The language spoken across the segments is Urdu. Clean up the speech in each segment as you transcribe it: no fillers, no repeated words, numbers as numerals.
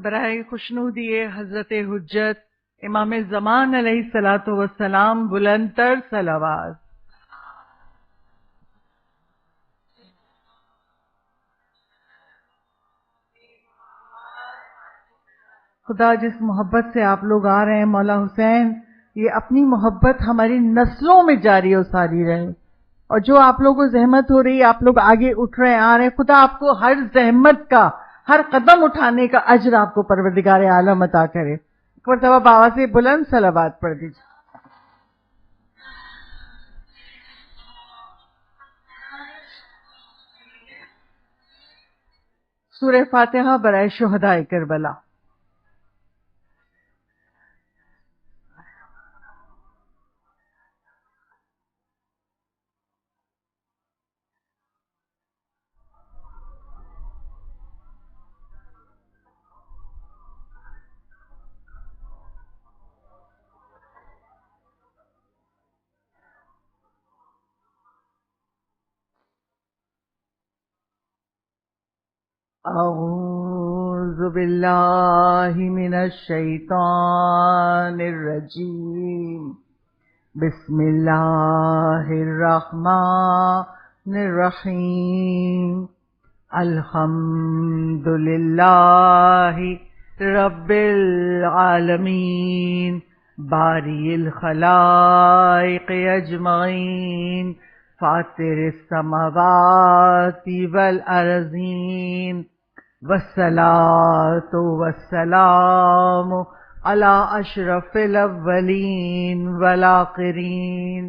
برائے خوشنودی حضرت حجت امام زمان علیہ الصلوۃ والسلام بلند تر صلوات۔ خدا جس محبت سے آپ لوگ آ رہے ہیں مولا حسین، یہ اپنی محبت ہماری نسلوں میں جاری و ساری رہے، اور جو آپ لوگوں کو زحمت ہو رہی ہے، آپ لوگ آگے اٹھ رہے ہیں، آ رہے ہیں، خدا آپ کو ہر زحمت کا، ہر قدم اٹھانے کا اجر آپ کو پروردگار عالم عطا کرے۔ ایک مرتبہ بابا سے بلند صلوات پڑھ دیجیے۔ سورہ فاتحہ برائے شہدائے کربلا۔ اعوذ باللہ من الشیطان الرجیم، بسم اللہ الرحمن الرحیم، الحمد للہ رب العالمین، باری الخلائق اجمعین، فاطر السماوات والارضین، والصلاة والسلام علی اشرف الاولین والآخرین،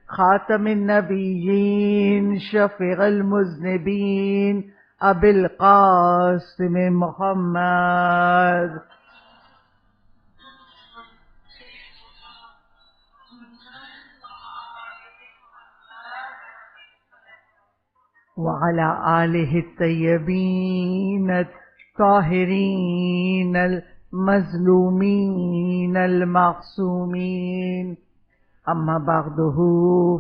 خاتم النبیین، شفیع المذنبین، ابی القاسم محمد۔ وعلى آلہ الطیبین الطاہرین المظلومین المعصومین، اما بعدہ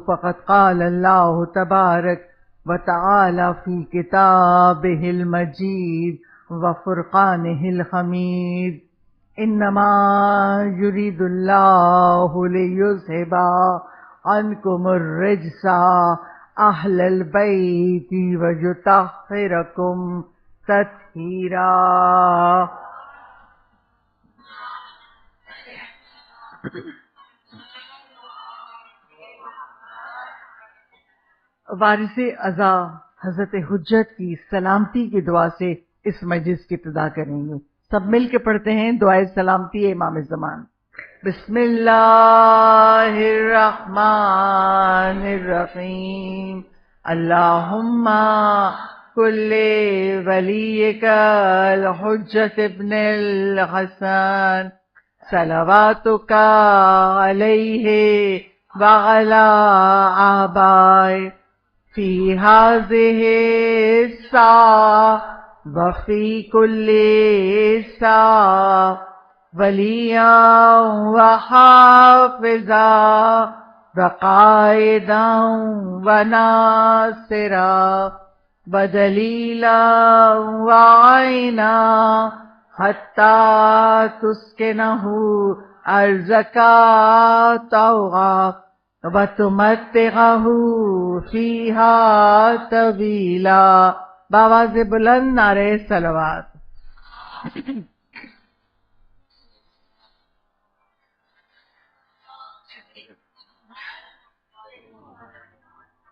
فقد قال اللہ تبارک وتعالی فی کتابہ المجید وفرقانہ الحمید، انما یرید اللہ لیذھب عنکم الرجس اہل البیت ویطہرکم تطہیرا۔ وارث ازا حضرت حجت کی سلامتی کی دعا سے اس مجلس کی ابتدا کریں گے۔ سب مل کے پڑھتے ہیں دعائے سلامتی امام زمان۔ بسم اللہ الرحمن الرحیم، اللہم کل ولیک الحجت ابن الحسن صلواتک علیہ وعلی آبائہ فی هذه الساعة وفی کل ساعة ولیا وحافظا وقائدا وناصرا ودلیلا وعینا حتی تسکنہ ارضک طوعا وتمتعہ فیہا طویلا۔ بآواز بلند نعرہ صلوات۔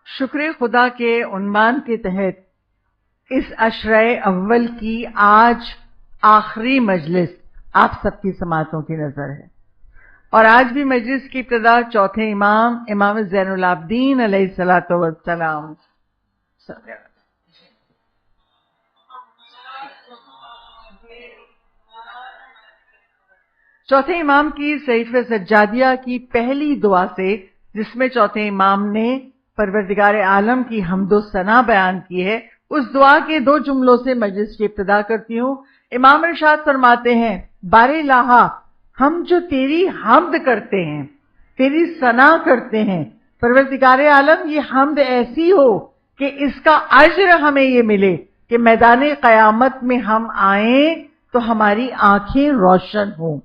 شکر خدا کے عنوان کے تحت اس عشرہ اول کی آج آخری مجلس آپ سب کی سماعتوں کی نظر ہے، اور آج بھی مجلس کی ابتدا چوتھے امام امام زین العابدین علیہ الصلوۃ والسلام چوتھے امام کی صحیفہ سجادیہ کی پہلی دعا سے، جس میں چوتھے امام نے پروردگار عالم کی حمد و ثنا بیان کی ہے، اس دعا کے دو جملوں سے مجلس کی ابتدا کرتی ہوں۔ امام ارشاد فرماتے ہیں، بار الہا، ہم جو تیری حمد کرتے ہیں، تیری ثنا کرتے ہیں، پروردگار عالم یہ حمد ایسی ہو کہ اس کا اجر ہمیں یہ ملے کہ میدان قیامت میں ہم آئیں تو ہماری آنکھیں روشن ہوں.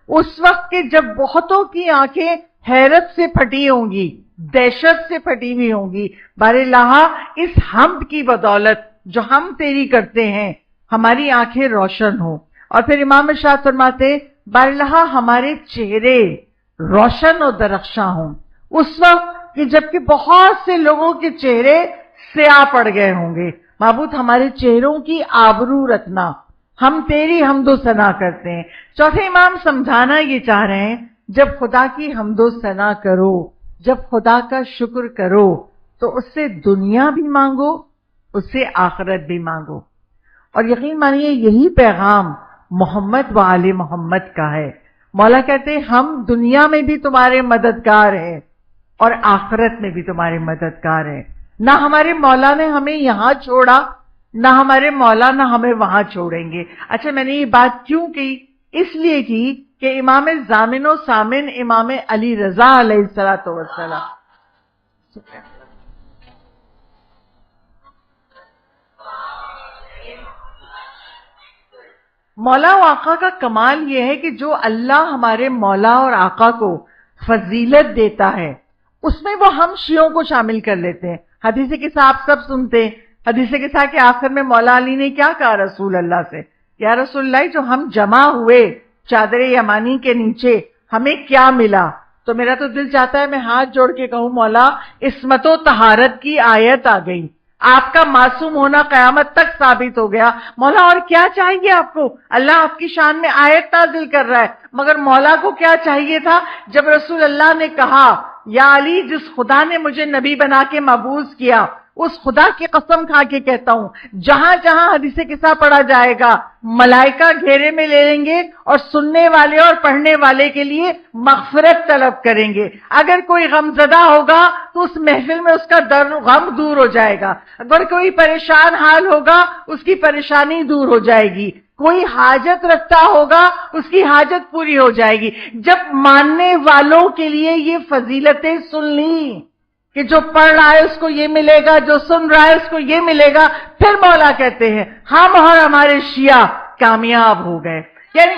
اس وقت کہ جب بہتوں کی آنکھیں حیرت سے پھٹی ہوں گی, دہشت سے پھٹی ہوئی ہوں گی, بار الہ اس حمد کی بدولت جو ہم تیری کرتے ہیں ہماری آنکھیں روشن ہوں. اور پھر امام ارشاد فرماتے بار الہ ہمارے چہرے روشن اور درخشاں ہوں. اس وقت کہ جبکہ بہت سے لوگوں کے چہرے سیاہ پڑ گئے ہوں گے, معبود ہمارے چہروں کی آبرو رکھنا, ہم تیری حمد و ثنا کرتے ہیں. چوتھے امام سمجھانا یہ چاہ رہے ہیں جب خدا کی حمد و ثنا کرو, جب خدا کا شکر کرو تو اس سے دنیا بھی مانگو, اس سے آخرت بھی مانگو. اور یقین مانیے یہی پیغام محمد و آل محمد کا ہے. مولا کہتے ہیں ہم دنیا میں بھی تمہارے مددگار ہیں اور آخرت میں بھی تمہارے مددگار ہیں. نہ ہمارے مولا نے ہمیں یہاں چھوڑا, نہ ہمارے مولا نہ ہمیں وہاں چھوڑیں گے. اچھا میں نے یہ بات کیوں کی؟ اس لیے کی کہ امام ضامن و سامن امام علی رضا علیہ الصلوۃ والسلام مولا و آقا کا کمال یہ ہے کہ جو اللہ ہمارے مولا اور آقا کو فضیلت دیتا ہے اس میں وہ ہم شیعوں کو شامل کر لیتے ہیں. حدیث قصہ آپ سب سنتے ہیں. حدیث قصہ کے آخر میں مولا علی نے کیا کہا رسول اللہ سے, یا رسول اللہ جو ہم جمع ہوئے چادر یمانی کے نیچے ہمیں کیا ملا؟ تو میرا تو دل چاہتا ہے میں ہاتھ جوڑ کے کہوں مولا عصمت و طہارت کی آیت آ گئی, آپ کا معصوم ہونا قیامت تک ثابت ہو گیا. مولا اور کیا چاہیے آپ کو؟ اللہ آپ کی شان میں آیت نازل کر رہا ہے. مگر مولا کو کیا چاہیے تھا جب رسول اللہ نے کہا یا علی جس خدا نے مجھے نبی بنا کے مبعوث کیا اس خدا کی قسم کھا کے کہتا ہوں جہاں جہاں حدیث قصہ پڑھا جائے گا ملائکہ گھیرے میں لے لیں گے اور سننے والے اور پڑھنے والے کے لیے مغفرت طلب کریں گے. اگر کوئی غم زدہ ہوگا تو اس محفل میں اس کا غم دور ہو جائے گا, اگر کوئی پریشان حال ہوگا اس کی پریشانی دور ہو جائے گی, کوئی حاجت رکھتا ہوگا اس کی حاجت پوری ہو جائے گی. جب ماننے والوں کے لیے یہ فضیلتیں سن لی کہ جو پڑھ رہا ہے اس کو یہ ملے گا, جو سن رہا ہے اس کو یہ ملے گا, پھر مولا کہتے ہیں ہم اور ہمارے شیعہ کامیاب ہو گئے. یعنی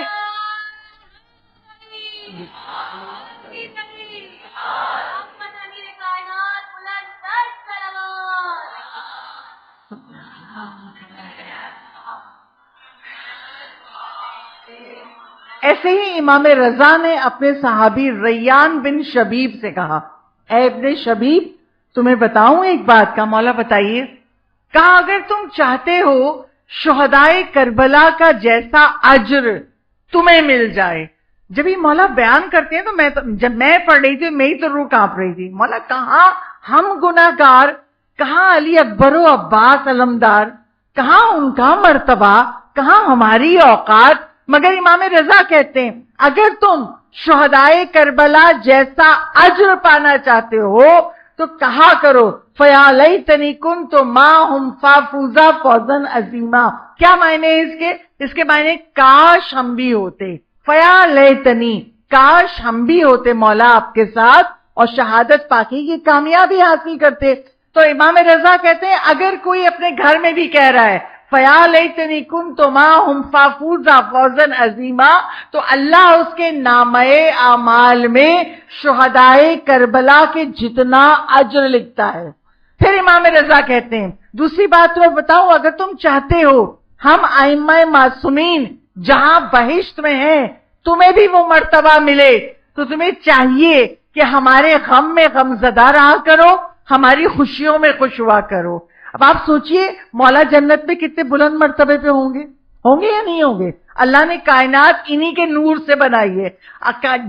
ایسے ہی امام رضا نے اپنے صحابی ریان بن شبیب سے کہا اے ابن شبیب تمہیں بتاؤں ایک بات کا؟ مولا بتائیے. کہا اگر تم چاہتے ہو شہدائے کربلا کا جیسا اجر تمہیں مل جائے. جب یہ مولا بیان کرتے ہیں تو جب میں پڑھ رہی تھی میری تو روح کانپ رہی تھی. مولا کہاں ہم گناہگار, کہاں علی اکبر و عباس علمدار, کہاں ان کا مرتبہ, کہاں ہماری اوقات. مگر امام رضا کہتے ہیں اگر تم شہدائے کربلا جیسا اجر پانا چاہتے ہو تو کہا کرو فیا لیتنی کنت معہم فافوزا فوزا عظیما. کیا معنی ہے اس کے معنی کاش ہم بھی ہوتے, فیا لیتنی کاش ہم بھی ہوتے مولا آپ کے ساتھ اور شہادت پاکی کی کامیابی حاصل کرتے. تو امام رضا کہتے ہیں اگر کوئی اپنے گھر میں بھی کہہ رہا ہے فیا لیتنی کنت معہم فافوزا فوزا عظیما تو اللہ اس کے نامہ اعمال میں شہدائے کربلا کے جتنا اجر لکھتا ہے. پھر امام رضا کہتے ہیں دوسری بات تمہیں بتاؤں اگر تم چاہتے ہو ہم ائمہ معصومین جہاں بہشت میں ہیں تمہیں بھی وہ مرتبہ ملے تو تمہیں چاہیے کہ ہمارے غم میں غم زدہ رہا کرو, ہماری خوشیوں میں خوش ہوا کرو. اب آپ سوچئے مولا جنت میں کتنے بلند مرتبے پہ ہوں گے یا نہیں ہوں گے؟ اللہ نے کائنات انہی کے نور سے بنائی ہے.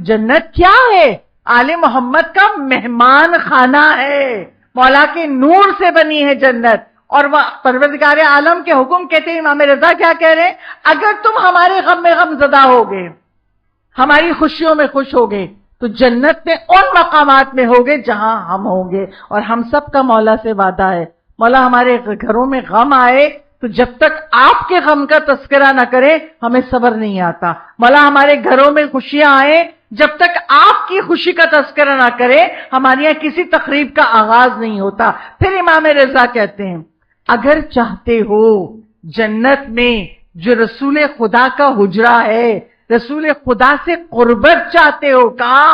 جنت کیا ہے؟ آل محمد کا مہمان خانہ ہے, مولا کے نور سے بنی ہے جنت. اور وہ پروردگار عالم کے حکم کہتے ہیں امام رضا کیا کہہ رہے ہیں اگر تم ہمارے غم میں غم زدہ ہوگے ہماری خوشیوں میں خوش ہوگے تو جنت میں ان مقامات میں ہوگے جہاں ہم ہوں گے. اور ہم سب کا مولا سے وعدہ ہے مولا ہمارے گھروں میں غم آئے تو جب تک آپ کے غم کا تذکرہ نہ کرے ہمیں صبر نہیں آتا. مولا ہمارے گھروں میں خوشیاں آئے جب تک آپ کی خوشی کا تذکرہ نہ کرے ہمارے یہاں کسی تقریب کا آغاز نہیں ہوتا. پھر امام رضا کہتے ہیں اگر چاہتے ہو جنت میں جو رسول خدا کا حجرہ ہے، رسول خدا سے قربت چاہتے ہو، کہا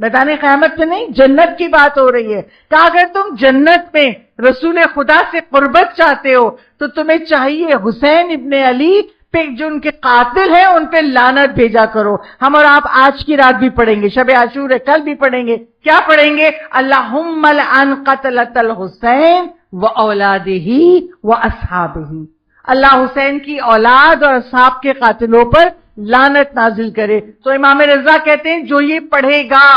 میدان قیامت میں نہیں، جنت کی بات ہو رہی ہے، کہا اگر تم جنت میں رسول خدا سے قربت چاہتے ہو تو تمہیں چاہیے حسین ابن علی پہ، جو ان کے قاتل ہیں، ان پہ لعنت بھیجا کرو۔ ہم اور آپ آج کی رات بھی پڑھیں گے، شب عاشور ہے، کل بھی پڑھیں گے، کیا پڑھیں گے؟ اللہم لعن قتلۃ الحسین و اولادہ و اصحابہ، اللہ حسین کی اولاد اور اصحاب کے قاتلوں پر لعنت نازل کرے۔ تو امام رضا کہتے ہیں جو یہ پڑھے گا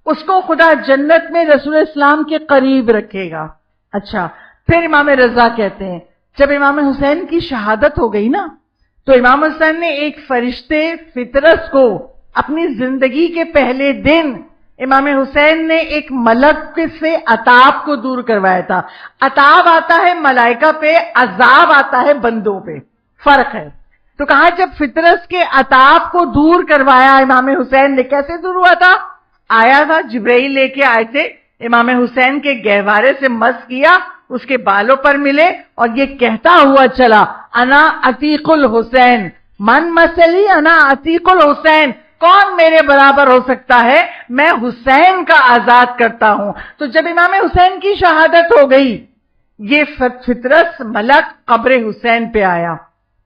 اس کو خدا جنت میں رسول اسلام کے قریب رکھے گا۔ اچھا، پھر امام رضا کہتے ہیں جب امام حسین کی شہادت ہو گئی نا، تو امام حسین نے ایک فرشتے فطرس کو اپنی زندگی کے پہلے دن امام حسین نے ایک ملک سے عطاب کو دور کروایا تھا۔ عطاب آتا ہے ملائکہ پہ، عذاب آتا ہے بندوں پہ، فرق ہے۔ تو کہا جب فطرس کے عطاب کو دور کروایا امام حسین نے، کیسے دور ہوا تھا؟ آیا تھا جبرائیل لے کے آئے تھے، امام حسین کے گہوارے سے مس کیا، اس کے بالوں پر ملے اور یہ کہتا ہوا چلا انا عتیق الحسین، من مسلی انا عتیق الحسین، کون میرے برابر ہو سکتا ہے، میں حسین کا آزاد کرتا ہوں۔ تو جب امام حسین کی شہادت ہو گئی، یہ فطرس ملک قبر حسین پہ آیا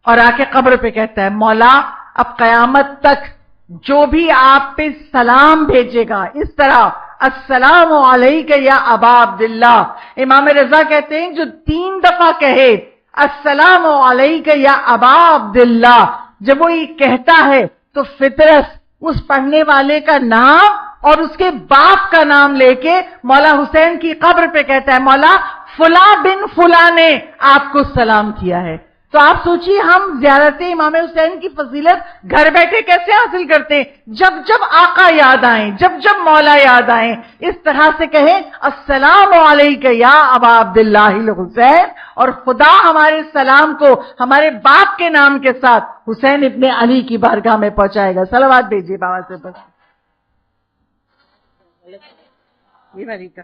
اور آ کے قبر پہ کہتا ہے مولا اب قیامت تک جو بھی آپ پہ سلام بھیجے گا، اس طرح السلام علیک یا ابا عبداللہ، امام رضا کہتے ہیں جو 3 دفعہ کہے السلام علیک یا ابا عبداللہ، جب وہ یہ کہتا ہے تو فطرس اس پڑھنے والے کا نام اور اس کے باپ کا نام لے کے مولا حسین کی قبر پہ کہتا ہے مولا فلاں بن فلاں نے آپ کو سلام کیا ہے۔ تو آپ سوچیے ہم زیارت امام حسین کی فضیلت گھر بیٹھے کیسے حاصل کرتے ہیں؟ جب جب آقا یاد آئیں، جب جب مولا یاد آئیں، اس طرح سے کہیں السلام علیک یا ابا عبداللہ الحسین، اور خدا ہمارے سلام کو ہمارے باپ کے نام کے ساتھ حسین ابن علی کی بارگاہ میں پہنچائے گا۔ صلوات بھیجیے بابا سے بس۔ یہ والی کا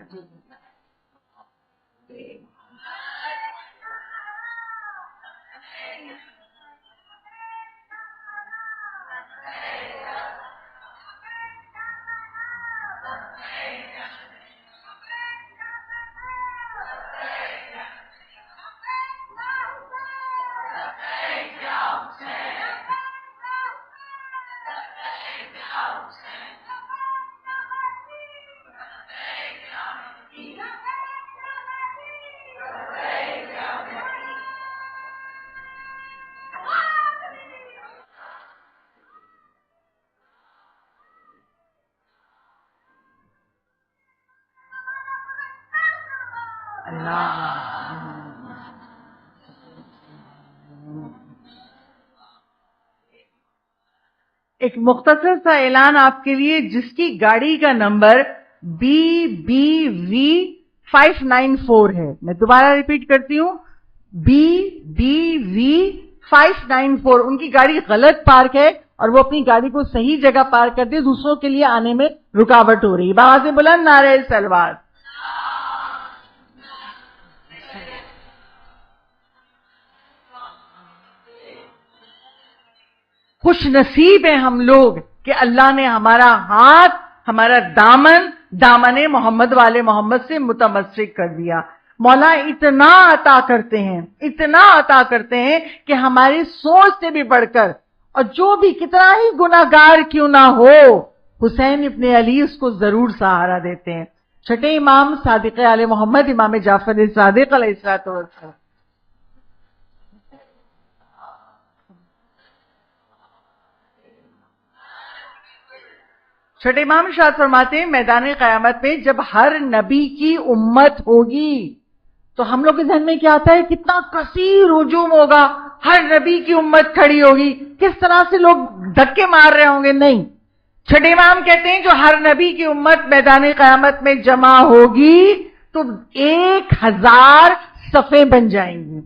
ایک مختصر سا اعلان آپ کے لیے، جس کی گاڑی کا نمبر BBV 594 ہے، میں دوبارہ ریپیٹ کرتی ہوں BBV 594، ان کی گاڑی غلط پارک ہے اور وہ اپنی گاڑی کو صحیح جگہ پارک کر دے، دوسروں کے لیے آنے میں رکاوٹ ہو رہی ہے۔ بابا سے بلند نعرہ سلوات۔ خوش نصیب ہیں ہم لوگ کہ اللہ نے ہمارا ہاتھ، ہمارا دامن محمد والے محمد سے متمسک کر دیا۔ مولا اتنا عطا کرتے ہیں کہ ہماری سوچ سے بھی بڑھ کر، اور جو بھی کتنا ہی گناہگار کیوں نہ ہو، حسین ابن علی اس کو ضرور سہارا دیتے ہیں۔ چھٹے امام صادق آل محمد امام جعفر صادق علیہ السلام۔ چھٹے امام ارشاد فرماتے ہیں میدان قیامت میں جب ہر نبی کی امت ہوگی تو ہم لوگ کے ذہن میں کیا آتا ہے؟ کتنا کثیر ہجوم ہوگا، ہر نبی کی امت کھڑی ہوگی، کس طرح سے لوگ دھکے مار رہے ہوں گے۔ نہیں، چھٹے امام کہتے ہیں جو ہر نبی کی امت میدان قیامت میں جمع ہوگی تو 1000 صفیں بن جائیں گی،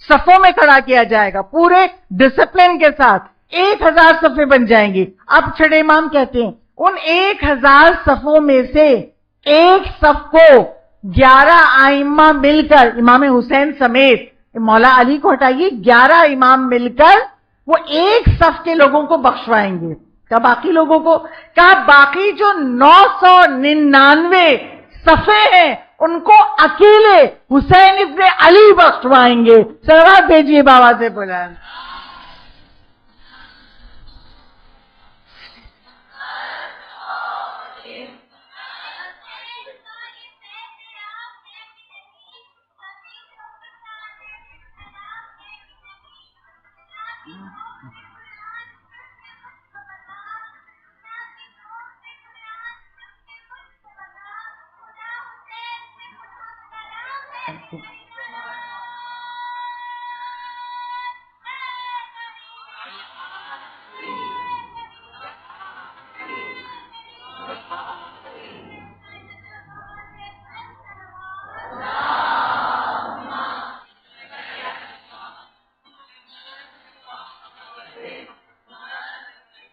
صفوں میں کھڑا کیا جائے گا پورے ڈسپلن کے ساتھ، 1000 صفیں بن جائیں گی۔ اب چھٹے امام کہتے ہیں ان 1000 صفوں میں سے ایک صف کو 11 ائمہ مل کر امام حسین سمیت مولا علی کو ہٹائیے، 11 امام مل کر وہ ایک صف کے لوگوں کو بخشوائیں گے. کہا باقی لوگوں کو؟ کہا باقی جو 999 صفے ہیں ان کو اکیلے حسین ابن علی بخشوائیں گے. صلوات بھیجیے بابا سے بلند.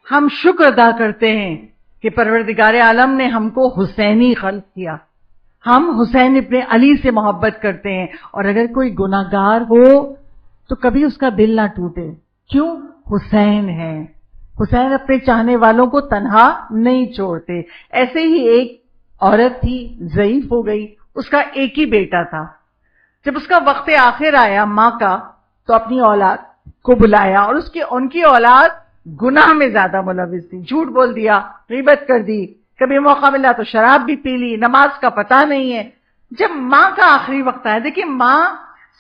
ہم شکر ادا کرتے ہیں کہ پروردگار عالم نے ہم کو حسینی خلق کیا. ہم حسین ابن علی سے محبت کرتے ہیں، اور اگر کوئی گناہگار ہو تو کبھی اس کا دل نہ ٹوٹے. کیوں؟ حسین ہے. حسین اپنے چاہنے والوں کو تنہا نہیں چھوڑتے. ایسے ہی ایک عورت تھی، ضعیف ہو گئی، اس کا ایک ہی بیٹا تھا. جب اس کا وقت آخر آیا ماں کا، تو اپنی اولاد کو بلایا، اور ان کی اولاد گناہ میں زیادہ ملوث تھی. جھوٹ بول دیا، غیبت کر دی، کبھی موقع ملا تو شراب بھی پی لی، نماز کا پتہ نہیں ہے. جب ماں کا آخری وقت آیا، دیکھیں ماں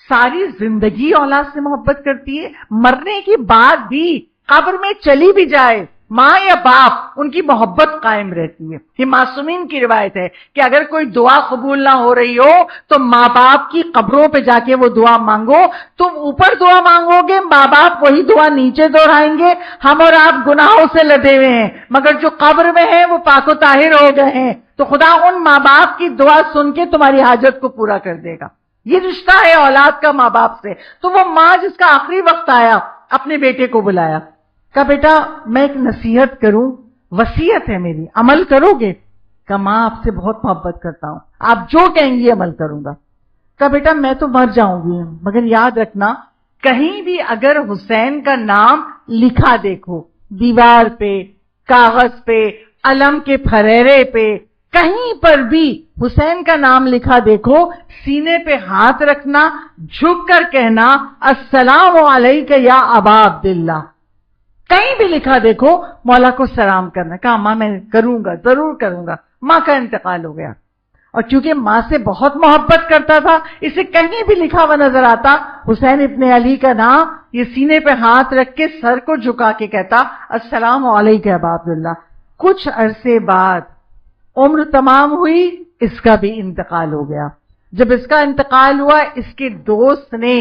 ساری زندگی اولاد سے محبت کرتی ہے، مرنے کے بعد بھی قبر میں چلی بھی جائے ماں یا باپ، ان کی محبت قائم رہتی ہے. یہ معصومین کی روایت ہے کہ اگر کوئی دعا قبول نہ ہو رہی ہو تو ماں باپ کی قبروں پہ جا کے وہ دعا مانگو. تم اوپر دعا مانگو گے، ماں باپ وہی دعا نیچے دہرائیں گے. ہم اور آپ گناہوں سے لدے ہوئے ہیں، مگر جو قبر میں ہیں وہ پاک و طاہر ہو گئے ہیں، تو خدا ان ماں باپ کی دعا سن کے تمہاری حاجت کو پورا کر دے گا. یہ رشتہ ہے اولاد کا ماں باپ سے. تو وہ ماں جس کا آخری وقت آیا، اپنے بیٹے کو بلایا، کہا بیٹا میں ایک نصیحت کروں، وصیت ہے میری، عمل کرو گے؟ کہا ماں آپ سے بہت محبت کرتا ہوں، آپ جو کہیں گی عمل کروں گا. کہا بیٹا میں تو مر جاؤں گی، مگر یاد رکھنا کہیں بھی اگر حسین کا نام لکھا دیکھو، دیوار پہ، کاغذ پہ، علم کے پھریرے پہ، کہیں پر بھی حسین کا نام لکھا دیکھو، سینے پہ ہاتھ رکھنا، جھک کر کہنا السلام علیک یا ابا عبداللہ. کہیں بھی لکھا دیکھو مولا کو سلام کرنا. کہا ماں میں کروں گا، ضرور کروں گا. ماں کا انتقال ہو گیا، اور چونکہ ماں سے بہت محبت کرتا تھا، اسے کہیں بھی لکھا ہوا نظر آتا حسین ابن علی کا نام، یہ سینے پہ ہاتھ رکھ کے سر کو جھکا کے کہتا السلام علیکم ابا عبداللہ. کچھ عرصے بعد عمر تمام ہوئی، اس کا بھی انتقال ہو گیا. جب اس کا انتقال ہوا، اس کے دوست نے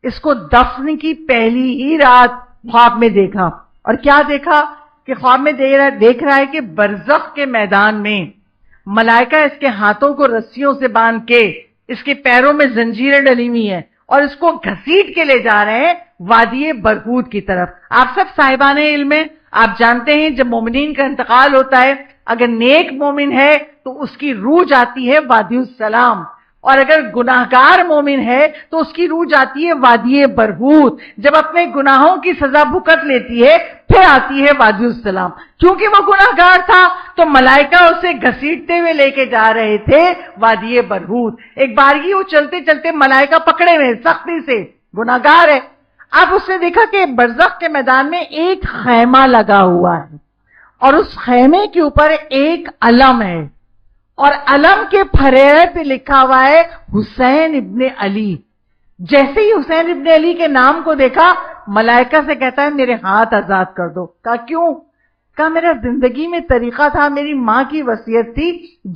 اس کو دفن کی پہلی ہی رات خواب میں دیکھا. اور کیا دیکھا کہ خواب میں دیکھ رہا ہے کہ برزخ کے میدان میں ملائکہ اس کے ہاتھوں کو رسیوں سے باندھ کے، اس کے پیروں میں زنجیریں ڈلی ہوئی ہیں، اور اس کو گھسیٹ کے لے جا رہے ہیں وادی برہوت کی طرف. آپ سب صاحبان علم ہیں، آپ جانتے ہیں جب مومنین کا انتقال ہوتا ہے، اگر نیک مومن ہے تو اس کی روح جاتی ہے وادی السلام، اور اگر گناہگار مومن ہے تو اس کی روح جاتی ہے وادی برہوت. جب اپنے گناہوں کی سزا بھگت لیتی ہے پھر آتی ہے وادی السلام. کیونکہ وہ گناہگار تھا تو ملائکہ اسے گھسیٹتے ہوئے لے کے جا رہے تھے وادی برہوت. ایک بار ہی وہ چلتے چلتے ملائکہ پکڑے ہوئے سختی سے، گناہگار ہے. اب اس نے دیکھا کہ برزخ کے میدان میں ایک خیمہ لگا ہوا ہے، اور اس خیمے کے اوپر ایک علم ہے، اور علم کے پھریرے پہ لکھا ہوا ہے حسین ابن علی. جیسے ہی حسین ابن علی کے نام کو دیکھا، ملائکہ سے کہتا ہے میرے ہاتھ آزاد کر دو. کہا کیوں؟ کہا میرا زندگی میں طریقہ تھا، میری ماں کی وصیت تھی،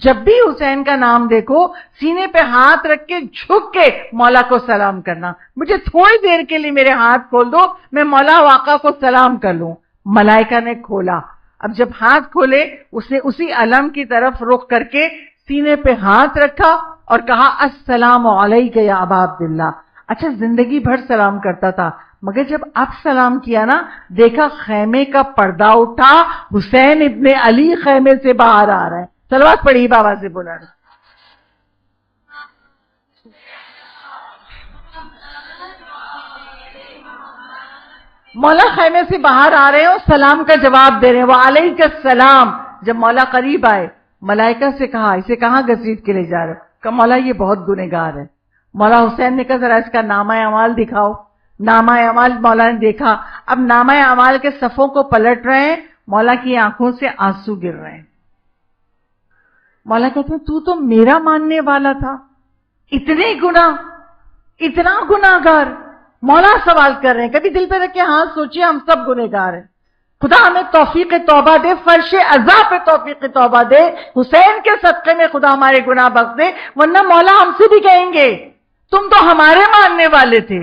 جب بھی حسین کا نام دیکھو سینے پہ ہاتھ رکھ کے جھک کے مولا کو سلام کرنا. مجھے تھوڑی دیر کے لیے میرے ہاتھ کھول دو، میں مولا واقع کو سلام کر لوں. ملائکہ نے کھولا. اب جب ہاتھ کھولے، اس نے اسی علم کی طرف رخ کر کے سینے پہ ہاتھ رکھا اور کہا السلام علیک یا ابا عبداللہ. اچھا زندگی بھر سلام کرتا تھا، مگر جب اب سلام کیا نا، دیکھا خیمے کا پردہ اٹھا، حسین ابن علی خیمے سے باہر آ رہا ہے. صلوات پڑھی بابا سے بولا رہا. مولا خیمے سے باہر آ رہے ہیں اور سلام کا جواب دے رہے ہیں، وعلیک السلام. جب مولا قریب آئے، ملائکہ سے کہا، اسے کہاں گھسیٹ کے لے جا رہے؟ کہ مولا یہ بہت گنہگار ہے. مولا حسین نے کہا ذرا اس کا نامہ اعمال دکھاؤ. نامہ اعمال مولا نے دیکھا. اب نامہ اعمال کے صفوں کو پلٹ رہے ہیں، مولا کی آنکھوں سے آنسو گر رہے ہیں. مولا کہتے ہیں تو میرا ماننے والا تھا، اتنے گناہ، اتنا گناہگار. مولا سوال کر رہے ہیں، کبھی دل پہ رکھ کے ہاں سوچئے ہم سب گنہگار ہیں. خدا ہمیں توفیق توبہ دے، فرش عزا پہ توفیق توبہ دے، حسین کے صدقے میں خدا ہمارے گناہ بخش دے. ورنہ مولا ہم سے بھی کہیں گے تم تو ہمارے ماننے والے تھے،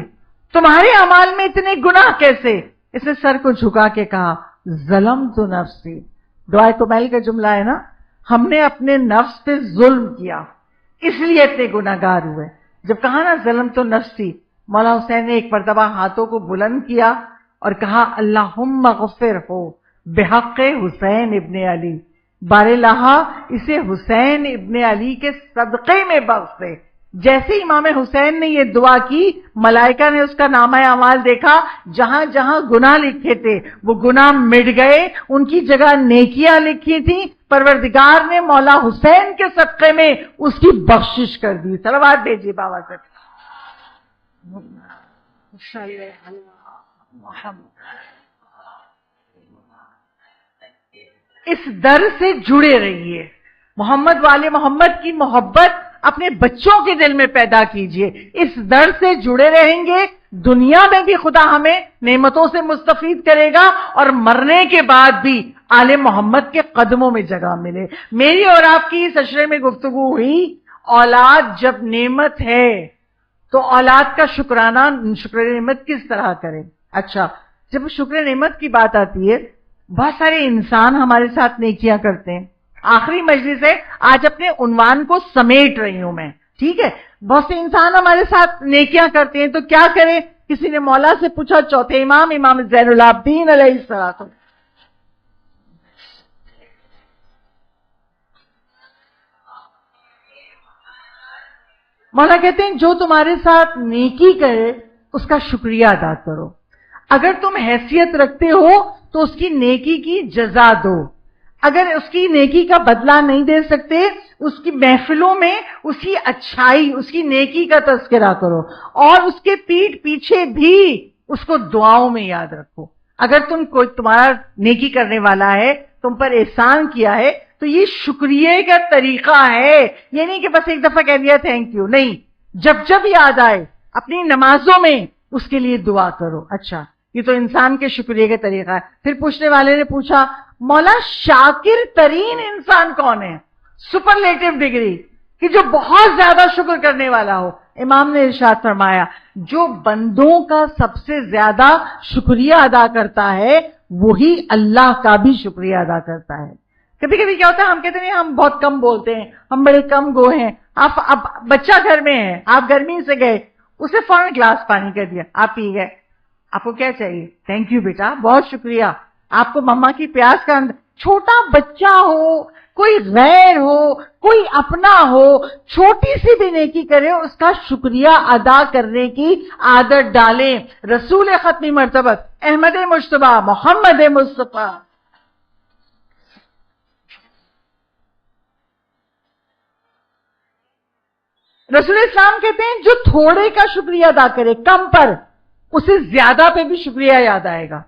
تمہارے اعمال میں اتنے گناہ کیسے؟ اس نے سر کو جھکا کے کہا ظلمت نفسی. دعائے کمیل کا جملہ ہے نا، ہم نے اپنے نفس پہ ظلم کیا اس لیے اتنے گناہگار ہوئے. جب کہا نا ظلمت نفسی، مولا حسین نے ایک مرتبہ ہاتھوں کو بلند کیا اور کہا اللہم اغفر ہو بحق حسین ابن علی، بار الہا اسے حسین ابن علی کے صدقے میں بخش دے. جیسے امام حسین نے یہ دعا کی، ملائکہ نے اس کا نامہ اعمال دیکھا، جہاں جہاں گناہ لکھے تھے وہ گناہ مٹ گئے، ان کی جگہ نیکیاں لکھی تھی. پروردگار نے مولا حسین کے صدقے میں اس کی بخشش کر دی. صلوات بھیجیے بابا سے. اس در سے جڑے رہیے. محمد والے محمد کی محبت اپنے بچوں کے دل میں پیدا کیجئے. اس در سے جڑے رہیں گے، دنیا میں بھی خدا ہمیں نعمتوں سے مستفید کرے گا اور مرنے کے بعد بھی آل محمد کے قدموں میں جگہ ملے. میری اور آپ کی اس عشرے میں گفتگو ہوئی، اولاد جب نعمت ہے تو اولاد کا شکرانہ، شکر نعمت کس طرح کریں؟ اچھا، جب شکر نعمت کی بات آتی ہے، بہت سارے انسان ہمارے ساتھ نیکیاں کرتے ہیں. آخری مجلس ہے، آج اپنے عنوان کو سمیٹ رہی ہوں میں، ٹھیک ہے؟ بہت سے انسان ہمارے ساتھ نیکیاں کرتے ہیں تو کیا کریں؟ کسی نے مولا سے پوچھا، چوتھے امام امام زین العابدین علیہ السلام، مولا کہتے ہیں جو تمہارے ساتھ نیکی کرے اس کا شکریہ ادا کرو. اگر تم حیثیت رکھتے ہو تو اس کی نیکی کی جزا دو. اگر اس کی نیکی کا بدلہ نہیں دے سکتے، اس کی محفلوں میں اس کی اچھائی، اس کی نیکی کا تذکرہ کرو اور اس کے پیٹھ پیچھے بھی اس کو دعاؤں میں یاد رکھو. اگر تمہارا نیکی کرنے والا ہے، تم پر احسان کیا ہے، تو یہ شکریہ کا طریقہ ہے. یہ نہیں کہ بس ایک دفعہ کہہ دیا تھینک یو، نہیں، جب جب یاد آئے اپنی نمازوں میں اس کے لیے دعا کرو. اچھا، یہ تو انسان کے شکریہ کا طریقہ ہے. پھر پوچھنے والے نے پوچھا مولا شاکر ترین انسان کون ہے؟ سپرلیٹو ڈگری کہ جو بہت زیادہ شکر کرنے والا ہو. امام نے ارشاد فرمایا جو بندوں کا سب سے زیادہ شکریہ ادا کرتا ہے وہی اللہ کا بھی شکریہ ادا کرتا ہے. کبھی کبھی کیا ہوتا ہے، ہم کہتے ہیں ہم بہت کم بولتے ہیں، ہم بڑے کم گو ہیں. آپ اب بچہ گھر میں ہے، آپ گرمی سے گئے، اسے فوراً گلاس پانی کر دیا، آپ پی گئے، آپ کو کیا چاہیے؟ تھینک یو بیٹا، بہت شکریہ. آپ کو مما کی پیاس کا چھوٹا بچہ ہو، کوئی غیر ہو، کوئی اپنا ہو، چھوٹی سی بھی نیکی کرے اس کا شکریہ ادا کرنے کی عادت ڈالیں. رسول ختمی مرتبت احمد مجتبیٰ محمد مصطفیٰ رسول اسلام کہتے ہیں جو تھوڑے کا شکریہ ادا کرے کم پر، اسے زیادہ پہ بھی شکریہ یاد آئے گا،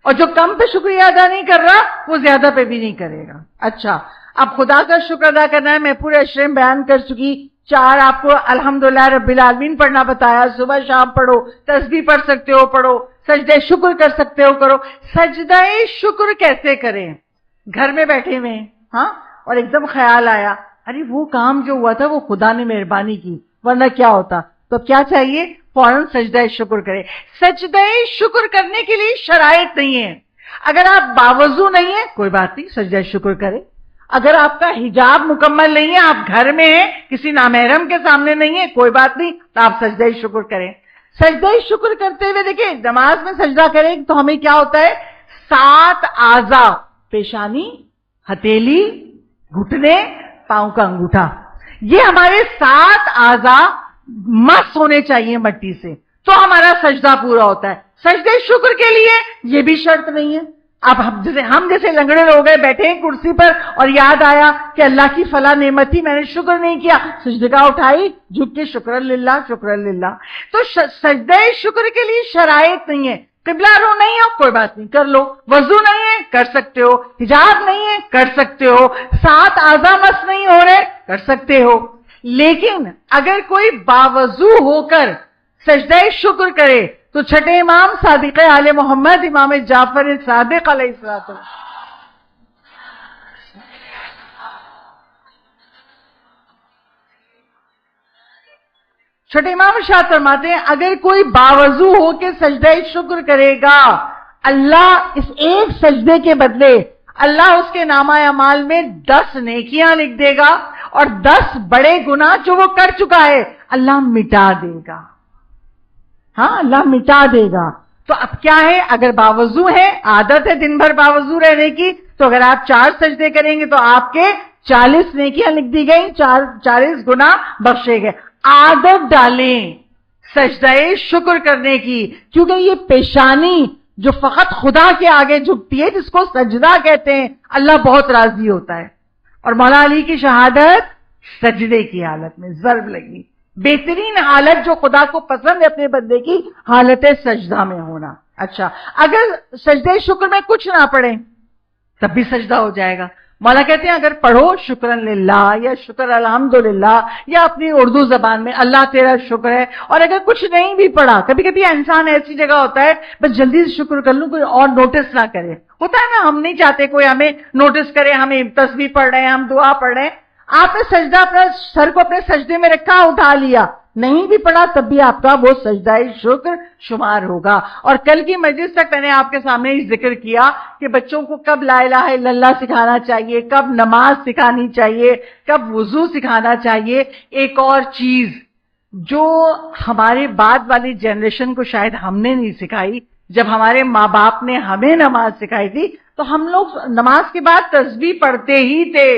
اور جو کم پہ شکریہ ادا نہیں کر رہا وہ زیادہ پہ بھی نہیں کرے گا. اچھا، اب خدا کا شکر ادا کرنا ہے. میں پورے عشرے میں بیان کر چکی. 4 آپ کو الحمدللہ رب العالمین پڑھنا بتایا، صبح شام پڑھو، تسبیح پڑھ سکتے ہو پڑھو، سجدہ شکر کر سکتے ہو کرو. سجدہ شکر کیسے کریں؟ گھر میں بیٹھے ہوئے، ہاں، اور ایک دم خیال آیا ارے وہ کام جو ہوا تھا وہ خدا نے مہربانی کی، ورنہ کیا ہوتا؟ تو کیا چاہیے؟ فوراً سجدہ شکر کرے. سجدہ شکر کرنے کے لیے شرائط نہیں ہے. اگر آپ باوضو نہیں ہیں کوئی بات نہیں، سجدہ شکر کرے. اگر آپ کا حجاب مکمل نہیں ہے، آپ گھر میں ہیں، کسی نامحرم کے سامنے نہیں ہے، کوئی بات نہیں، تو آپ سجدہ شکر کریں. سجدہ شکر کرتے ہوئے دیکھیں، نماز میں سجدہ کریں تو ہمیں کیا ہوتا ہے؟ 7 اعضاء، پیشانی، ہتھیلی، گھٹنے، پاؤں کا انگوٹھا، یہ ہمارے 7 اعضاء مس ہونے چاہیے مٹی سے. تو ہمارا سجدہ پورا ہوتا ہے. سجدے شکر کے لیے یہ بھی شرط نہیں ہے. اب ہم جیسے لنگڑے لوگ ہیں بیٹھے ہیں کرسی پر اور یاد آیا کہ اللہ کی فلاں نعمت تھی میں نے شکر نہیں کیا, سجدہ اٹھائی جھک کے شکر للہ شکر للہ. تو سجدہ شکر کے لیے شرائط نہیں ہے. قبلہ رو نہیں ہو کوئی بات نہیں کر لو, وضو نہیں ہے کر سکتے ہو, حجاب نہیں ہے کر سکتے ہو, 7 اعضاء مس نہیں ہو رہے کر سکتے ہو. لیکن اگر کوئی باوضو ہو کر سجدہ شکر کرے تو چھٹے امام صادق آل محمد امام جعفر صادق علیہ السلام چھٹے امام ارشاد فرماتے ہیں اگر کوئی باوضو ہو کے سجدہ شکر کرے گا, اللہ اس ایک سجدے کے بدلے اللہ اس کے نامہ اعمال میں 10 نیکیاں لکھ دے گا اور 10 بڑے گناہ جو وہ کر چکا ہے اللہ مٹا دے گا. ہاں اللہ مٹا دے گا. تو اب کیا ہے, اگر باوضو ہے, عادت ہے دن بھر باوضو رہنے کی, تو اگر آپ 4 سجدے کریں گے تو آپ کے 40 نیکیاں لکھ دی گئی, 40 گناہ بخشے گئے. عادت ڈالیں سجدہ شکر کرنے کی, کیونکہ یہ پیشانی جو فقط خدا کے آگے جھکتی ہے جس کو سجدہ کہتے ہیں اللہ بہت راضی ہوتا ہے. اور مولا علی کی شہادت سجدے کی حالت میں ضرب لگی. بہترین حالت جو خدا کو پسند ہے اپنے بندے کی حالت سجدہ میں ہونا. اچھا اگر سجدے شکر میں کچھ نہ پڑھیں تب بھی سجدہ ہو جائے گا. مولا کہتے ہیں اگر پڑھو شکرن للہ یا شکر الحمدللہ یا اپنی اردو زبان میں اللہ تیرا شکر ہے, اور اگر کچھ نہیں بھی پڑھا, کبھی کبھی انسان ایسی جگہ ہوتا ہے بس جلدی سے شکر کر لوں کوئی اور نوٹس نہ کرے, ہوتا ہے نا, ہم نہیں چاہتے کوئی ہمیں نوٹس کرے, ہمیں تسبیح پڑھ رہے ہیں ہم دعا پڑھ رہے ہیں, آپ نے سجدہ اپنا سر کو اپنے سجدے میں رکھا اٹھا لیا, نہیں بھی پڑھا تب بھی آپ کا وہ سجدہ شکر شمار ہوگا. اور کل کی مجلس تک میں نے آپ کے سامنے ذکر کیا کہ بچوں کو کب لا الہ الا اللہ سکھانا چاہیے, کب نماز سکھانی چاہیے, کب وضو سکھانا چاہیے. ایک اور چیز جو ہمارے بعد والی جنریشن کو شاید ہم نے نہیں سکھائی, جب ہمارے ماں باپ نے ہمیں نماز سکھائی تھی تو ہم لوگ نماز کے بعد تسبیح پڑھتے ہی تھے.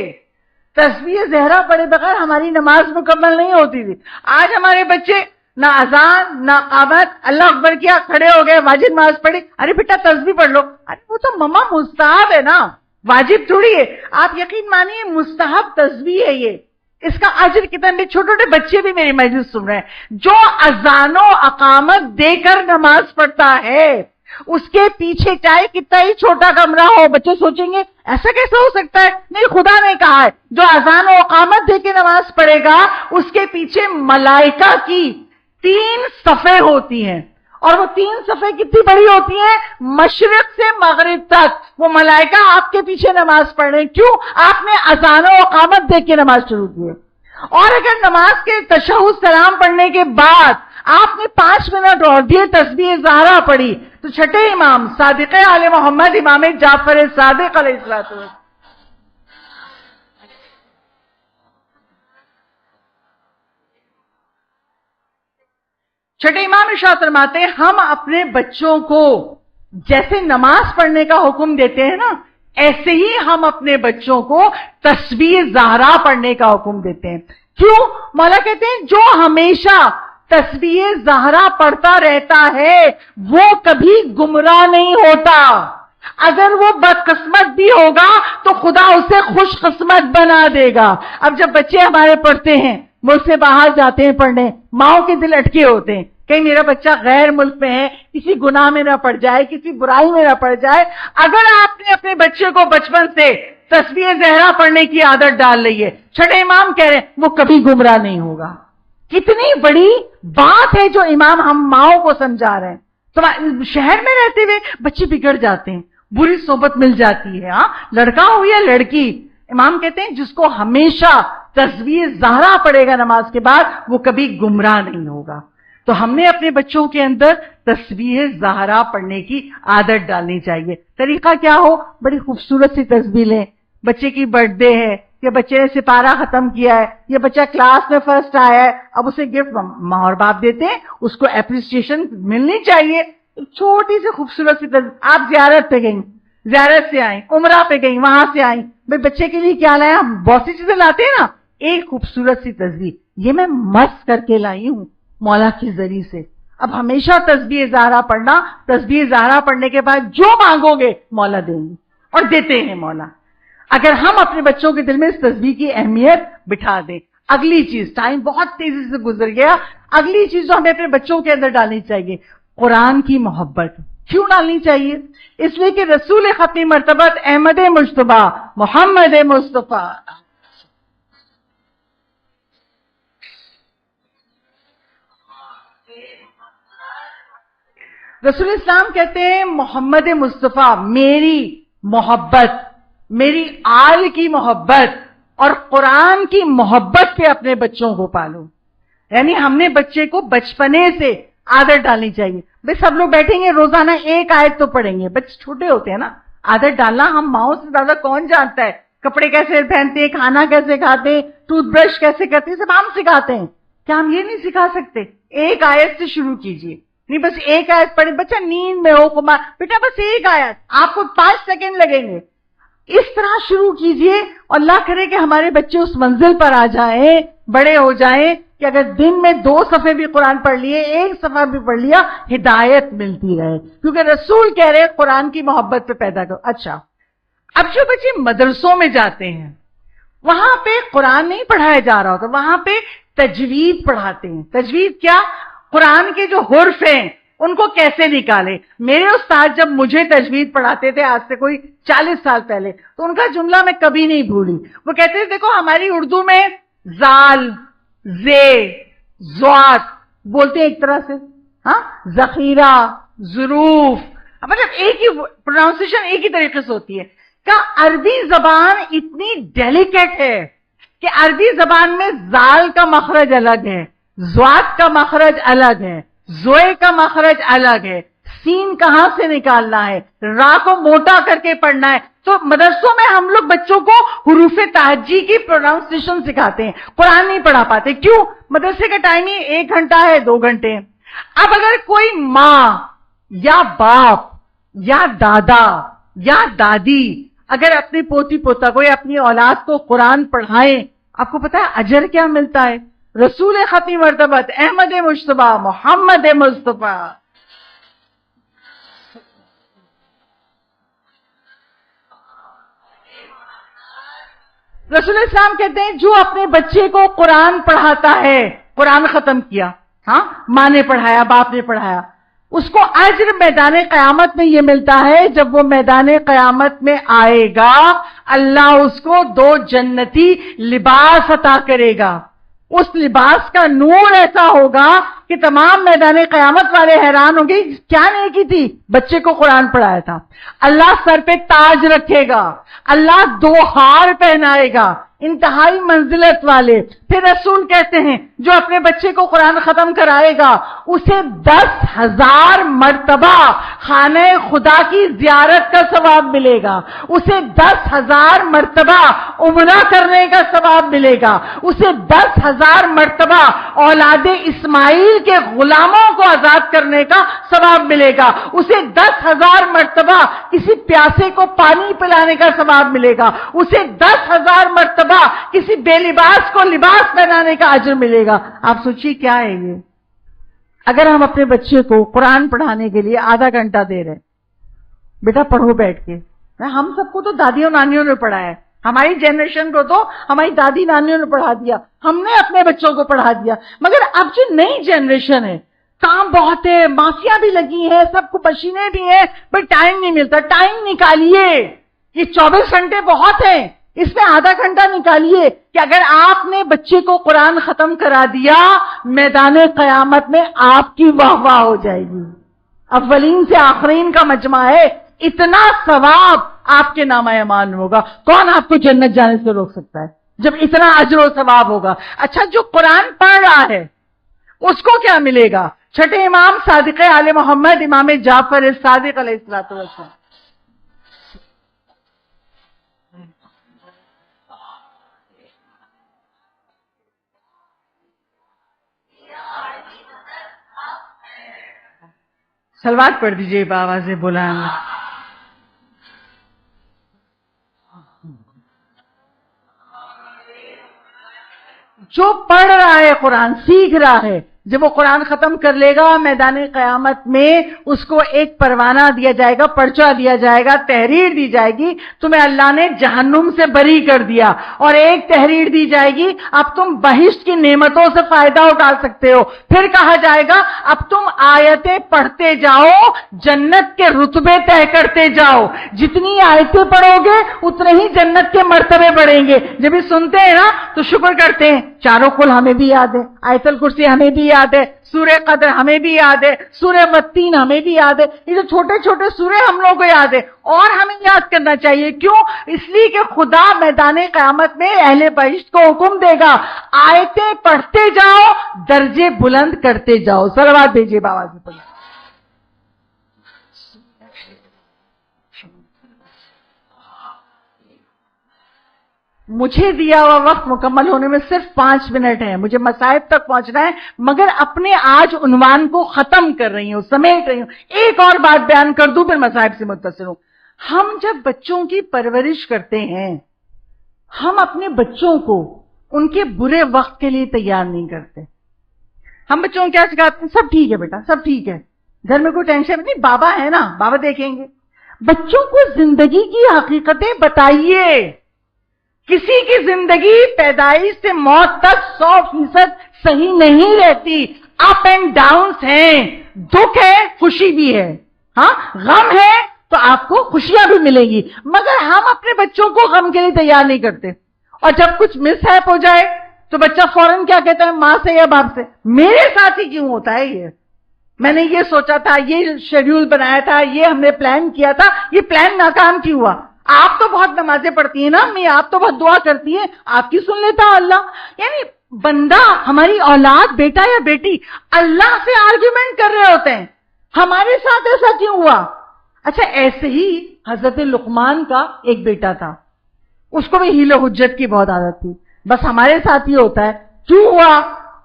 تسبیح زہرا پڑھے بغیر ہماری نماز مکمل نہیں ہوتی تھی. آج ہمارے بچے نہ اذان نہ قامت, اللہ اکبر کیا کھڑے ہو گئے, واجب نماز پڑھی, ارے بیٹا تسبیح پڑھ لو, ارے وہ تو مما مستحب ہے نا, واجب تھوڑی ہے. آپ یقین مانیے مستحب تسبیح ہے یہ, اس کا اجر کتنا. چھوٹے چھوٹے بچے بھی میری مجلس سن رہے ہیں, جو اذان و اقامت دے کر نماز پڑھتا ہے اس کے پیچھے چاہے کتنا ہی چھوٹا کمرہ ہو, بچے سوچیں گے ایسا کیسے ہو سکتا ہے, نہیں خدا نے کہا ہے جو اذان و اقامت دے کے نماز پڑھے گا اس کے پیچھے ملائکہ کی 3 صفیں ہوتی ہیں, اور وہ 3 صفیں کتنی بڑی ہوتی ہیں, مشرق سے مغرب تک وہ ملائکہ آپ کے پیچھے نماز پڑھ رہے ہیں. کیوں؟ آپ نے اذان و اقامت دے کے نماز شروع کی ہے. اور اگر نماز کے تشہد سلام پڑھنے کے بعد آپ نے 5 منٹ اور دیے تسبیح زہرا پڑھی تو چھٹے امام صادق آل محمد امام جعفر صادق علیہ السلام چھٹے امام ارشاد فرماتے ہیں ہم اپنے بچوں کو جیسے نماز پڑھنے کا حکم دیتے ہیں نا, ایسے ہی ہم اپنے بچوں کو تسبیح زہرا پڑھنے کا حکم دیتے ہیں. کیوں؟ مولا کہتے ہیں جو ہمیشہ تسبیح زہرا پڑھتا رہتا ہے وہ کبھی گمراہ نہیں ہوتا. اگر وہ بدقسمت بھی ہوگا تو خدا اسے خوش قسمت بنا دے گا. اب جب بچے ہمارے پڑھتے ہیں, ملک سے باہر جاتے ہیں پڑھنے, ماؤں کے دل اٹکے ہوتے ہیں, کہیں میرا بچہ غیر ملک میں ہے, کسی گناہ میں نہ پڑ جائے, کسی برائی میں نہ پڑ جائے. اگر آپ نے اپنے بچے کو بچپن سے تسبیح زہرا پڑھنے کی عادت ڈال لی ہے, چھٹے امام کہہ رہے ہیں وہ کبھی گمراہ نہیں ہوگا. کتنی بڑی بات ہے جو امام ہم ماؤں کو سمجھا رہے ہیں. تو شہر میں رہتے ہوئے بچے بگڑ جاتے ہیں, بری صحبت مل جاتی ہے, ہاں لڑکا ہو یا لڑکی. امام کہتے ہیں جس کو ہمیشہ تسبیح زہرا پڑھے گا نماز کے بعد وہ کبھی گمراہ نہیں ہوگا. تو ہم نے اپنے بچوں کے اندر تسبیح زہرا پڑھنے کی عادت ڈالنی چاہیے. طریقہ کیا ہو, بڑی خوبصورت سی تسبیح لیں, بچے کی برتھ ڈے ہے, یا بچے نے سپارہ ختم کیا ہے, یا بچہ کلاس میں فرسٹ آیا ہے, اب اسے گفٹ ماں اور باپ دیتے ہیں, اس کو اپریسیشن ملنی چاہیے. چھوٹی سی خوبصورت سی تسبیح. آپ زیارت پہ گئیں, زیارت سے آئیں, عمرہ پہ گئیں, وہاں سے آئیں, بھائی بچے کے لیے کیا لایا, ہم بہت سی چیزیں لاتے ہیں نا, ایک خوبصورت سی تسبیح یہ میں مست کر کے لائی ہوں مولا کے ذریعے سے. اب ہمیشہ تسبیح زہرا پڑھنا، تسبیح زہرا پڑھنے کے بعد جو مانگو گے مولا دیں گے، اور دیتے ہیں مولا، اگر ہم اپنے بچوں کے دل میں اس تسبیح کی اہمیت بٹھا دیں۔ اگلی چیز، ٹائم بہت تیزی سے گزر گیا، اگلی چیز جو ہمیں اپنے بچوں کے اندر ڈالنی چاہیے، قرآن کی محبت۔ کیوں ڈالنی چاہیے؟ اس لیے کہ رسول ختمی مرتبت احمد مجتبیٰ محمد مصطفیٰ رسول اسلام کہتے ہیں محمد مصطفیٰ میری محبت، میری آل کی محبت اور قرآن کی محبت پہ اپنے بچوں کو پالو۔ یعنی ہم نے بچے کو بچپنے سے عادت ڈالنی چاہیے۔ بھئی سب لوگ بیٹھیں گے روزانہ ایک آیت تو پڑھیں گے، بچے چھوٹے ہوتے ہیں نا، عادت ڈالنا ہم ماؤں سے زیادہ کون جانتا ہے، کپڑے کیسے پہنتے ہیں، کھانا کیسے کھاتے ہیں، ٹوتھ برش کیسے کرتے ہیں، سب ہم سکھاتے ہیں۔ کیا ہم یہ نہیں سکھا سکتے؟ ایک آیت سے شروع کیجئے، نہیں بس ایک آیت پڑھیں، بچہ نیند میں ہو کمار، بیٹا بس ایک آیت، آپ کو 5 سیکنڈ لگیں گے، اس طرح شروع کیجئے، اور اللہ کرے کہ ہمارے بچے اس منزل پر آ جائیں، بڑے ہو جائیں کہ اگر دن میں 2 صفحے بھی قرآن پڑھ لیے، 1 صفحہ بھی پڑھ لیا، ہدایت ملتی رہے، کیونکہ رسول کہہ رہے قرآن کی محبت پہ پیدا کرو۔ اچھا، اب جو بچے مدرسوں میں جاتے ہیں وہاں پہ قرآن نہیں پڑھایا جا رہا ہوتا، وہاں پہ تجوید پڑھاتے ہیں۔ تجوید کیا؟ قرآن کے جو حرف ہیں ان کو کیسے نکالے۔ میرے استاد جب مجھے تجوید پڑھاتے تھے آج سے کوئی 40 سال پہلے، تو ان کا جملہ میں کبھی نہیں بھولی۔ وہ کہتے تھے دیکھو ہماری اردو میں زال، زے، زوات بولتے ہیں ایک طرح سے، ہاں، ذخیرہ، ظروف، مطلب ایک ہی پروناؤنسیشن ایک ہی طریقے سے ہوتی ہے۔ کہ عربی زبان اتنی ڈیلیکیٹ ہے کہ عربی زبان میں زال کا مخرج الگ ہے، زوات کا مخرج الگ ہے، زوئے کا مخرج الگ ہے، سین کہاں سے نکالنا ہے، را کو موٹا کر کے پڑھنا ہے۔ تو مدرسوں میں ہم لوگ بچوں کو حروف تہجی کی پروناؤنسیشن سکھاتے ہیں، قرآن نہیں پڑھا پاتے۔ کیوں؟ مدرسے کا ٹائم ہی 1 گھنٹہ ہے، 2 گھنٹے ہیں۔ اب اگر کوئی ماں یا باپ یا دادا یا دادی اگر اپنی پوتی پوتا کو یا اپنی اولاد کو قرآن پڑھائیں، آپ کو پتا ہے اجر کیا ملتا ہے؟ رسول ختمی مرتبت احمد مجتبیٰ محمد مصطفیٰ رسول اسلام کہتے ہیں جو اپنے بچے کو قرآن پڑھاتا ہے، قرآن ختم کیا، ہاں، ماں نے پڑھایا، باپ نے پڑھایا، اس کو اجر میدان قیامت میں یہ ملتا ہے۔ جب وہ میدان قیامت میں آئے گا اللہ اس کو 2 جنتی لباس عطا کرے گا، اس لباس کا نور ایسا ہوگا کہ تمام میدان قیامت والے حیران ہوں گے کیا نیکی تھی، بچے کو قرآن پڑھایا تھا۔ اللہ سر پہ تاج رکھے گا، اللہ 2 ہار پہنائے گا، انتہائی منزلت والے۔ پھر رسول کہتے ہیں جو اپنے بچے کو قرآن ختم کرائے گا اسے 10,000 مرتبہ خانہ خدا کی زیارت کا ثواب ملے گا، اسے 10,000 مرتبہ عمرہ کرنے کا ثواب ملے گا، اسے 10,000 مرتبہ اولاد اسماعیل کے غلاموں کو آزاد کرنے کا ثواب ملے گا، اسے 10,000 مرتبہ کسی پیاسے کو پانی پلانے کا ثواب ملے گا، اسے 10,000 مرتبہ کسی بے لباس کو لباس پہنانے کا اجر ملے گا۔ آپ سوچیے کیا ہے یہ؟ اگر ہم اپنے بچے کو قرآن پڑھانے کے لیے آدھا گھنٹہ دے رہے، بیٹا پڑھو بیٹھ کے، ہم سب کو تو دادیوں نانیوں نے پڑھایا ہے، ہماری جنریشن کو تو ہماری دادی نانیوں نے پڑھا دیا، ہم نے اپنے بچوں کو پڑھا دیا، مگر اب جو نئی جنریشن ہے کام بہت ہے، مافیا بھی لگی ہے، سب کو مشینیں بھی ہیں، پر ٹائم نہیں ملتا۔ ٹائم نکالیے، یہ 24 گھنٹے بہت ہیں، اس میں آدھا گھنٹہ نکالیے کہ اگر آپ نے بچے کو قرآن ختم کرا دیا میدان قیامت میں آپ کی واہ واہ ہو جائے گی۔ اولین سے آخرین کا مجمع ہے، اتنا ثواب آپ کے نامہ اعمال میں ہوگا۔ کون آپ کو جنت جانے سے روک سکتا ہے جب اتنا اجر و ثواب ہوگا؟ اچھا جو قرآن پڑھ رہا ہے اس کو کیا ملے گا؟ چھٹے امام صادق آل محمد امام جعفر صادق علیہ السلام سلوات پڑھ دیجئے بآواز بلند۔ جو پڑھ رہا ہے قرآن سیکھ رہا ہے، جب وہ قرآن ختم کر لے گا میدان قیامت میں اس کو ایک پروانہ دیا جائے گا، پرچہ دیا جائے گا، تحریر دی جائے گی، تمہیں اللہ نے جہنم سے بری کر دیا، اور ایک تحریر دی جائے گی اب تم بہشت کی نعمتوں سے فائدہ اٹھا سکتے ہو۔ پھر کہا جائے گا اب تم آیتیں پڑھتے جاؤ، جنت کے رتبے طے کرتے جاؤ، جتنی آیتیں پڑھو گے اتنے ہی جنت کے مرتبے بڑھیں گے۔ جب یہ سنتے ہیں نا تو شکر کرتے ہیں، چاروں کل ہمیں بھی یاد ہے، آیت الکرسی ہمیں بھی یاد ہے، سورہ قدر ہمیں بھی یاد ہے، سورہ والتین ہمیں بھی یاد ہے، یہ جو چھوٹے چھوٹے سورے ہم لوگوں کو یاد ہے، اور ہمیں یاد کرنا چاہیے۔ کیوں؟ اس لیے کہ خدا میدان قیامت میں اہل بہشت کو حکم دے گا آیتیں پڑھتے جاؤ، درجے بلند کرتے جاؤ۔ صلوات بھیجیے بابا سے پڑھیں۔ مجھے دیا ہوا وقت مکمل ہونے میں صرف 5 منٹ ہیں، مجھے مصائب تک پہنچنا ہے، مگر اپنے آج عنوان کو ختم کر رہی ہوں، سمیٹ رہی ہوں۔ ایک اور بات بیان کر دوں پھر مصائب سے متصل ہوں۔ ہم جب بچوں کی پرورش کرتے ہیں، ہم اپنے بچوں کو ان کے برے وقت کے لیے تیار نہیں کرتے۔ ہم بچوں کو کیا سکھاتے ہیں؟ سب ٹھیک ہے بیٹا، سب ٹھیک ہے، گھر میں کوئی ٹینشن نہیں، بابا ہے نا، بابا دیکھیں گے۔ بچوں کو زندگی کی حقیقتیں بتائیے۔ کسی کی زندگی پیدائش سے موت تک 100% صحیح نہیں رہتی، اپ اینڈ ڈاؤنز ہیں، دکھ ہے، خوشی بھی ہے، ہاں غم ہے تو آپ کو خوشیاں بھی ملیں گی، مگر ہم اپنے بچوں کو غم کے لیے تیار نہیں کرتے۔ اور جب کچھ مس ہیپ ہو جائے تو بچہ فوراً کیا کہتا ہے؟ ماں سے یا باپ سے، میرے ساتھ ہی کیوں ہوتا ہے یہ؟ میں نے یہ سوچا تھا، یہ شیڈیول بنایا تھا، یہ ہم نے پلان کیا تھا، یہ پلان ناکام کیوں ہوا؟ آپ تو بہت نمازیں پڑھتی ہیں نا امی، آپ تو بہت دعا کرتی ہیں، آپ کی سن لیتا اللہ۔ یعنی بندہ، ہماری اولاد، بیٹا یا بیٹی، اللہ سے آرگیومنٹ کر رہے ہوتے ہیں، ہمارے ساتھ ایسا کیوں ہوا؟ اچھا، ایسے ہی حضرت لقمان کا ایک بیٹا تھا، اس کو بھی حیل و حجت کی بہت عادت تھی، بس ہمارے ساتھ ہی ہوتا ہے، کیوں ہوا؟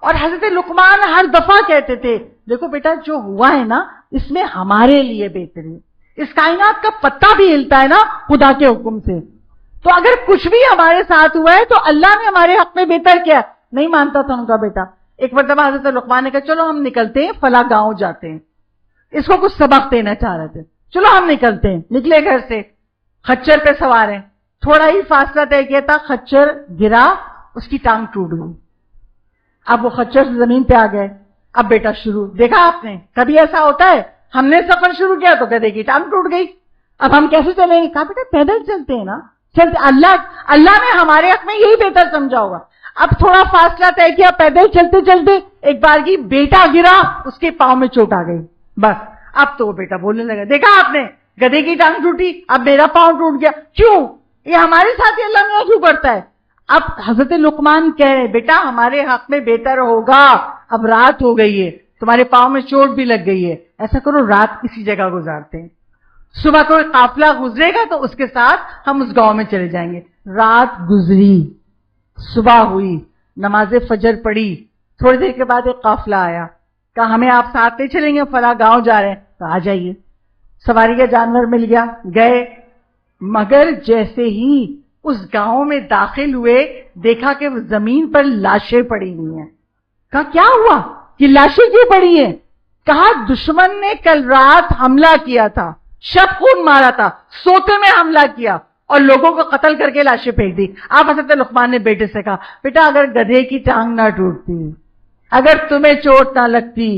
اور حضرت لقمان ہر دفعہ کہتے تھے دیکھو بیٹا، جو ہوا ہے نا اس میں ہمارے لیے بہتر ہے، اس کائنات کا پتا بھی ہلتا ہے نا خدا کے حکم سے، تو اگر کچھ بھی ہمارے ساتھ ہوا ہے تو اللہ نے ہمارے حق میں بہتر کیا۔ نہیں مانتا تھا ان کا بیٹا۔ ایک مرتبہ حضرت لقمان نے کہا چلو ہم نکلتے ہیں، فلاں گاؤں جاتے ہیں، اس کو کچھ سبق دینا چاہ رہے تھے، چلو ہم نکلتے ہیں۔ نکلے گھر سے، خچر پہ سوار ہیں، تھوڑا ہی فاصلہ طے کیا تھا، خچر گرا، اس کی ٹانگ ٹوٹ گئی۔ اب وہ خچر سے زمین پہ آ گئے، اب بیٹا شروع، دیکھا آپ نے کبھی ایسا ہوتا ہے؟ ہم نے سفر شروع کیا تو گدھے کی ٹانگ ٹوٹ گئی، اب ہم کیسے چلیں گے؟ کہا بیٹا پیدل چلتے ہیں نا، چلتے، اللہ نے ہمارے حق میں یہی بہتر سمجھا ہوگا۔ اب تھوڑا فاصلہ طے کیا، پیدل چلتے چلتے ایک بار کی بیٹا گرا، اس کے پاؤں میں چوٹ آ گئی، بس اب تو وہ بیٹا بولنے لگا دیکھا آپ نے، گدھے کی ٹانگ ٹوٹی، اب میرا پاؤں ٹوٹ گیا، کیوں؟ یہ ہمارے ساتھ ہی اللہ میاں کیوں کرتا ہے؟ اب حضرت لقمان کہہ رہے بیٹا ہمارے حق میں بہتر ہوگا، اب رات ہو گئی ہے، تمہارے پاؤں میں چوٹ بھی لگ گئی ہے، ایسا کرو رات کسی جگہ گزارتے ہیں، صبح کوئی قافلہ گزرے گا تو اس کے ساتھ ہم اس گاؤں میں چلے جائیں گے۔ رات گزری، صبح ہوئی، نماز فجر پڑھی، تھوڑی دیر کے بعد ایک قافلہ آیا، کہا ہمیں آپ ساتھ لے چلیں گے، فلاں گاؤں جا رہے ہیں، تو آ جائیے۔ سواری کا جانور مل گیا، گئے، مگر جیسے ہی اس گاؤں میں داخل ہوئے دیکھا کہ وہ زمین پر لاشیں پڑی ہوئی ہیں۔ کہا کیا ہوا؟ یہ لاشیں کیوں پڑی ہیں؟ کہا دشمن نے کل رات حملہ کیا تھا، شب خون مارا تھا، سوتے میں حملہ کیا اور لوگوں کو قتل کر کے لاشیں پھینک دی۔ آپ حضرت لقمان نے بیٹے سے کہا بیٹا اگر گدھے کی ٹانگ نہ ٹوٹتی، اگر تمہیں چوٹ نہ لگتی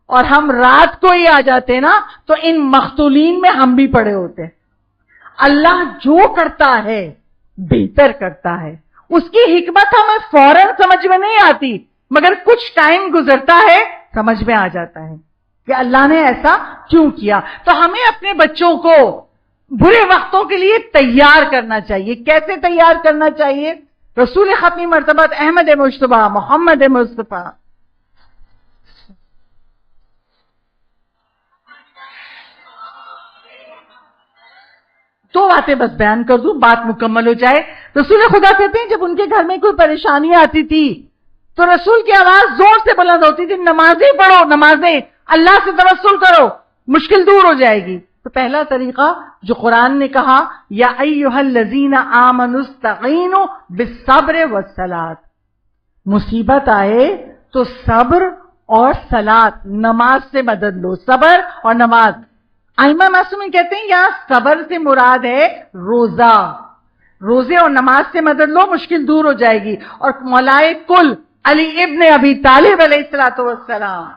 اور ہم رات کو ہی آ جاتے نا تو ان مقتولین میں ہم بھی پڑے ہوتے۔ اللہ جو کرتا ہے بہتر کرتا ہے، اس کی حکمت ہمیں فوراً سمجھ میں نہیں آتی، مگر کچھ ٹائم گزرتا ہے سمجھ میں آ جاتا ہے کہ اللہ نے ایسا کیوں کیا۔ تو ہمیں اپنے بچوں کو برے وقتوں کے لیے تیار کرنا چاہیے۔ کیسے تیار کرنا چاہیے؟ رسول ختمی مرتبت احمد مجتبیٰ محمد مصطفیٰ دو باتیں بس بیان کر دوں، بات مکمل ہو جائے۔ رسول خدا کہتے ہیں جب ان کے گھر میں کوئی پریشانی آتی تھی تو رسول کی آواز زور سے بلند ہوتی تھی، نمازیں پڑھو، نمازیں، اللہ سے توسل کرو، مشکل دور ہو جائے گی۔ تو پہلا طریقہ جو قرآن نے کہا یا ایھا الذین آمنوا استعینوا بالصبر والصلاۃ، مصیبت آئے تو صبر اور سلاد، نماز سے مدد لو، صبر اور نماز. ائمہ معصومین کہتے ہیں یہاں صبر سے مراد ہے روزہ. روزے اور نماز سے مدد لو، مشکل دور ہو جائے گی. اور مولائے کل علی ابن ابی طالب علیہ السلام.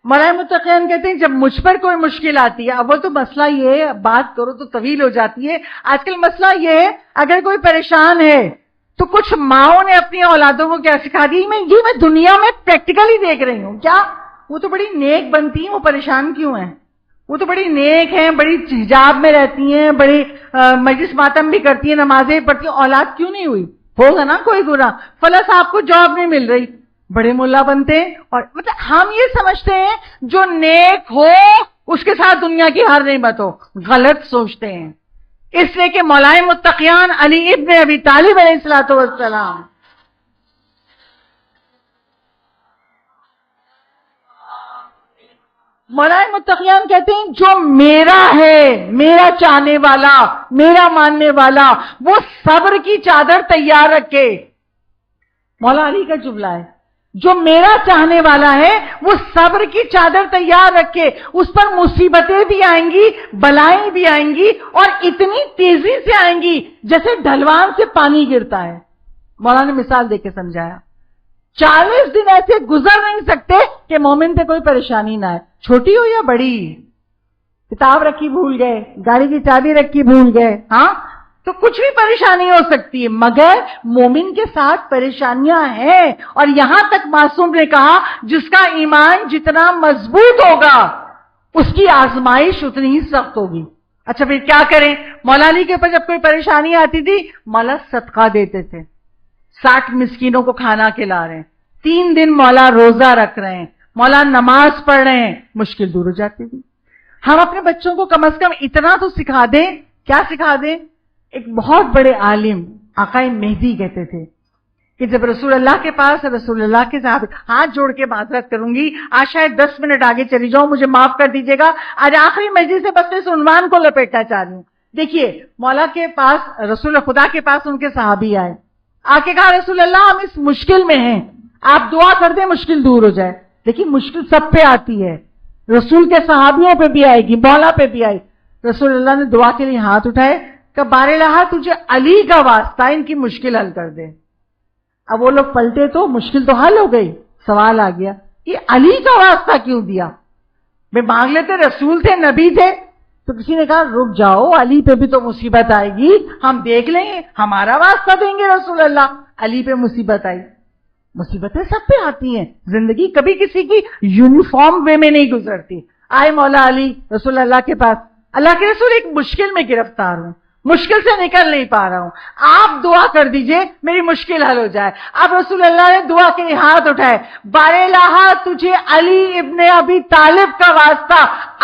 مولائے متقیان کہتے ہیں جب مجھ پر کوئی مشکل آتی ہے، اب وہ تو مسئلہ یہ ہے، بات کرو تو طویل ہو جاتی ہے. آج کل مسئلہ یہ ہے اگر کوئی پریشان ہے تو کچھ ماؤں نے اپنی اولادوں کو کیا سکھا دی، میں دنیا میں پریکٹیکلی دیکھ رہی ہوں. کیا وہ تو بڑی نیک بنتی ہیں، وہ پریشان کیوں ہیں؟ وہ تو بڑی نیک ہیں، بڑی حجاب میں رہتی ہیں، بڑی مجلس ماتم بھی کرتی ہیں، نمازیں پڑھتی ہیں، اولاد کیوں نہیں ہوئی؟ ہوگا نا کوئی گناہ. فلاں صاحب کو جاب نہیں مل رہی، بڑے ملا بنتے ہیں. اور مطلب ہم یہ سمجھتے ہیں جو نیک ہو اس کے ساتھ دنیا کی ہر نعمت ہو. غلط سوچتے ہیں. اس لیے کہ مولائے متقیان علی ابن ابی طالب علیہ السلام مولائے متقیان کہتے ہیں جو میرا ہے، میرا چاہنے والا، میرا ماننے والا، وہ صبر کی چادر تیار رکھے. مولا علی کا جملہ ہے، جو میرا چاہنے والا ہے وہ صبر کی چادر تیار رکھے. اس پر مصیبتیں بھی آئیں گی، بلائیں بھی آئیں گی، اور اتنی تیزی سے آئیں گی جیسے ڈھلوان سے پانی گرتا ہے. مولا نے مثال دے کے سمجھایا. 40 دن ایسے گزر نہیں سکتے کہ مومن پہ کوئی پریشانی نہ آئے، چھوٹی ہو یا بڑی. کتاب رکھی بھول گئے، گاڑی کی چابی رکھی بھول گئے، ہاں تو کچھ بھی پریشانی ہو سکتی ہے، مگر مومن کے ساتھ پریشانیاں ہیں. اور یہاں تک معصوم نے کہا جس کا ایمان جتنا مضبوط ہوگا اس کی آزمائش اتنی ہی سخت ہوگی. اچھا پھر کیا کریں؟ مولا علی کے اوپر جب کوئی پریشانی آتی تھی، مولا صدقہ دیتے تھے. 60 مسکینوں کو کھانا کھلا رہے ہیں، 3 دن مولا روزہ رکھ رہے ہیں، مولا نماز پڑھ رہے ہیں، مشکل دور ہو جاتی تھی. ہم اپنے بچوں کو کم از کم اتنا تو سکھا دیں. کیا سکھا دیں؟ ایک بہت بڑے عالم آقا مہدی کہتے تھے کہ جب رسول اللہ کے پاس، رسول اللہ کے ساتھ ہاتھ جوڑ کے معذرت کروں گی، آج شاید 10 منٹ آگے چلی جاؤں، مجھے معاف کر دیجیے گا، آج آخری مجلس سے بس اس عنوان کو لپیٹنا چاہ رہی ہوں. دیکھیے مولا کے پاس، رسول خدا کے پاس ان کے صحابی آئے، آ کے کہا رسول اللہ ہم اس مشکل میں ہیں، آپ دعا کر دیں مشکل دور ہو جائے. لیکن مشکل سب پہ آتی ہے، رسول کے صحابیوں پہ بھی آئے گی، مولا پہ بھی آئی. رسول اللہ نے دعا کے لیے ہاتھ اٹھائے کہ بار الہ تجھے علی کا واسطہ ان کی مشکل حل کر دے. اب وہ لوگ پلٹے تو مشکل تو حل ہو گئی. سوال آ گیا یہ علی کا واسطہ کیوں دیا؟ میں مانگ لیتے، رسول تھے، نبی تھے. تو کسی نے کہا رک جاؤ، علی پہ بھی تو مصیبت آئے گی، ہم دیکھ لیں گے، ہمارا واسطہ دیں گے رسول اللہ. علی پہ مصیبت آئی. مصیبتیں سب پہ آتی ہیں، زندگی کبھی کسی کی یونیفارم وے میں نہیں گزرتی. آئے مولا علی رسول اللہ کے پاس، اللہ کے رسول ایک مشکل میں گرفتار ہوں، مشکل سے نکل نہیں پا رہا ہوں، آپ دعا کر دیجئے میری مشکل حل ہو جائے. اب رسول اللہ نے دعا کے لیے ہاتھ اٹھائے، بار الہ تجھے علی ابن ابی طالب کا واسطہ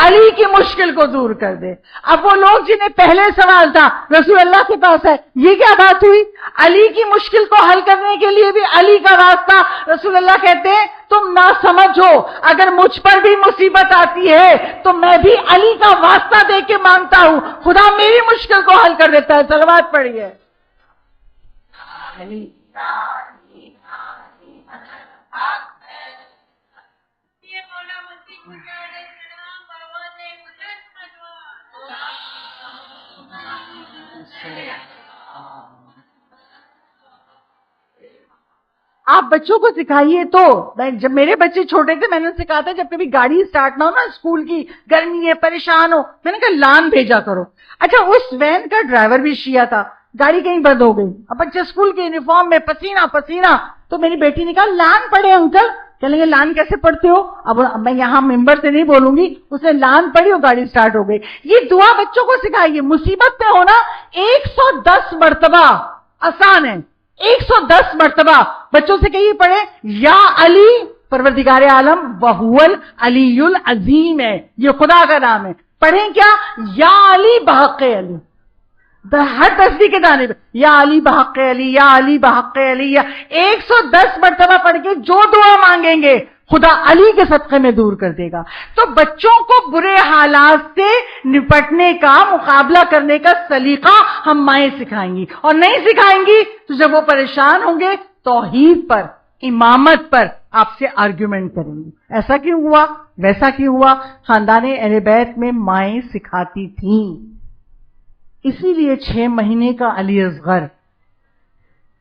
علی کی مشکل کو دور کر دے. اب وہ لوگ جنہیں پہلے سوال تھا رسول اللہ کے پاس ہے، یہ کیا بات ہوئی؟ علی کی مشکل کو حل کرنے کے لیے بھی علی کا واسطہ. رسول اللہ کہتے ہیں تم نہ سمجھ ہو، اگر مجھ پر بھی مصیبت آتی ہے تو میں بھی علی کا واسطہ دے کے مانگتا ہوں، خدا میری مشکل کو حل کر دیتا ہے. صلوات پڑھیے. آپ بچوں کو سکھائیے. تو جب میرے بچے چھوٹے تھے میں نے سکھا تھا جب کبھی گاڑی سٹارٹ نہ ہو نا، اسکول کی گرمی ہے، پریشان ہو، میں نے کہا لان بھیجا کرو. اچھا اس وین کا ڈرائیور بھی شیعہ تھا، گاڑی کہیں بند ہو گئی، اب بچے اسکول کے یونیفارم میں پسینہ پسینہ. تو میری بیٹی نے کہا لان پڑھے انکل. کہنے لگے لان کیسے پڑھتے ہو؟ اب میں یہاں ممبر سے نہیں بولوں گی، اس نے لان پڑھی اور گاڑی سٹارٹ ہو گئی. یہ دعا بچوں کو سکھائیے. مصیبت میں ہونا 110 مرتبہ آسان ہے، 110 مرتبہ بچوں سے کہیے پڑھے یا علی پروردگار عالم وہو العلی العظیم ہے، یہ خدا کا نام ہے. پڑھیں کیا؟ یا علی بحق علی، ہر تصدیق کے دانے پہ یا علی بحق علی، یا علی بحق علی. یا 110 مرتبہ پڑھ کے جو دعا مانگیں گے خدا علی کے صدقے میں دور کر دے گا۔ تو بچوں کو برے حالات سے نپٹنے کا، مقابلہ کرنے کا سلیقہ ہم مائیں سکھائیں گی، اور نہیں سکھائیں گی تو جب وہ پریشان ہوں گے توحید پر، امامت پر آپ سے آرگیومنٹ کریں گی۔ ایسا کیوں ہوا، ویسا کیوں ہوا؟ خاندان اہل بیت میں مائیں سکھاتی تھیں۔ اسی لیے 6 مہینے کا علی اصغر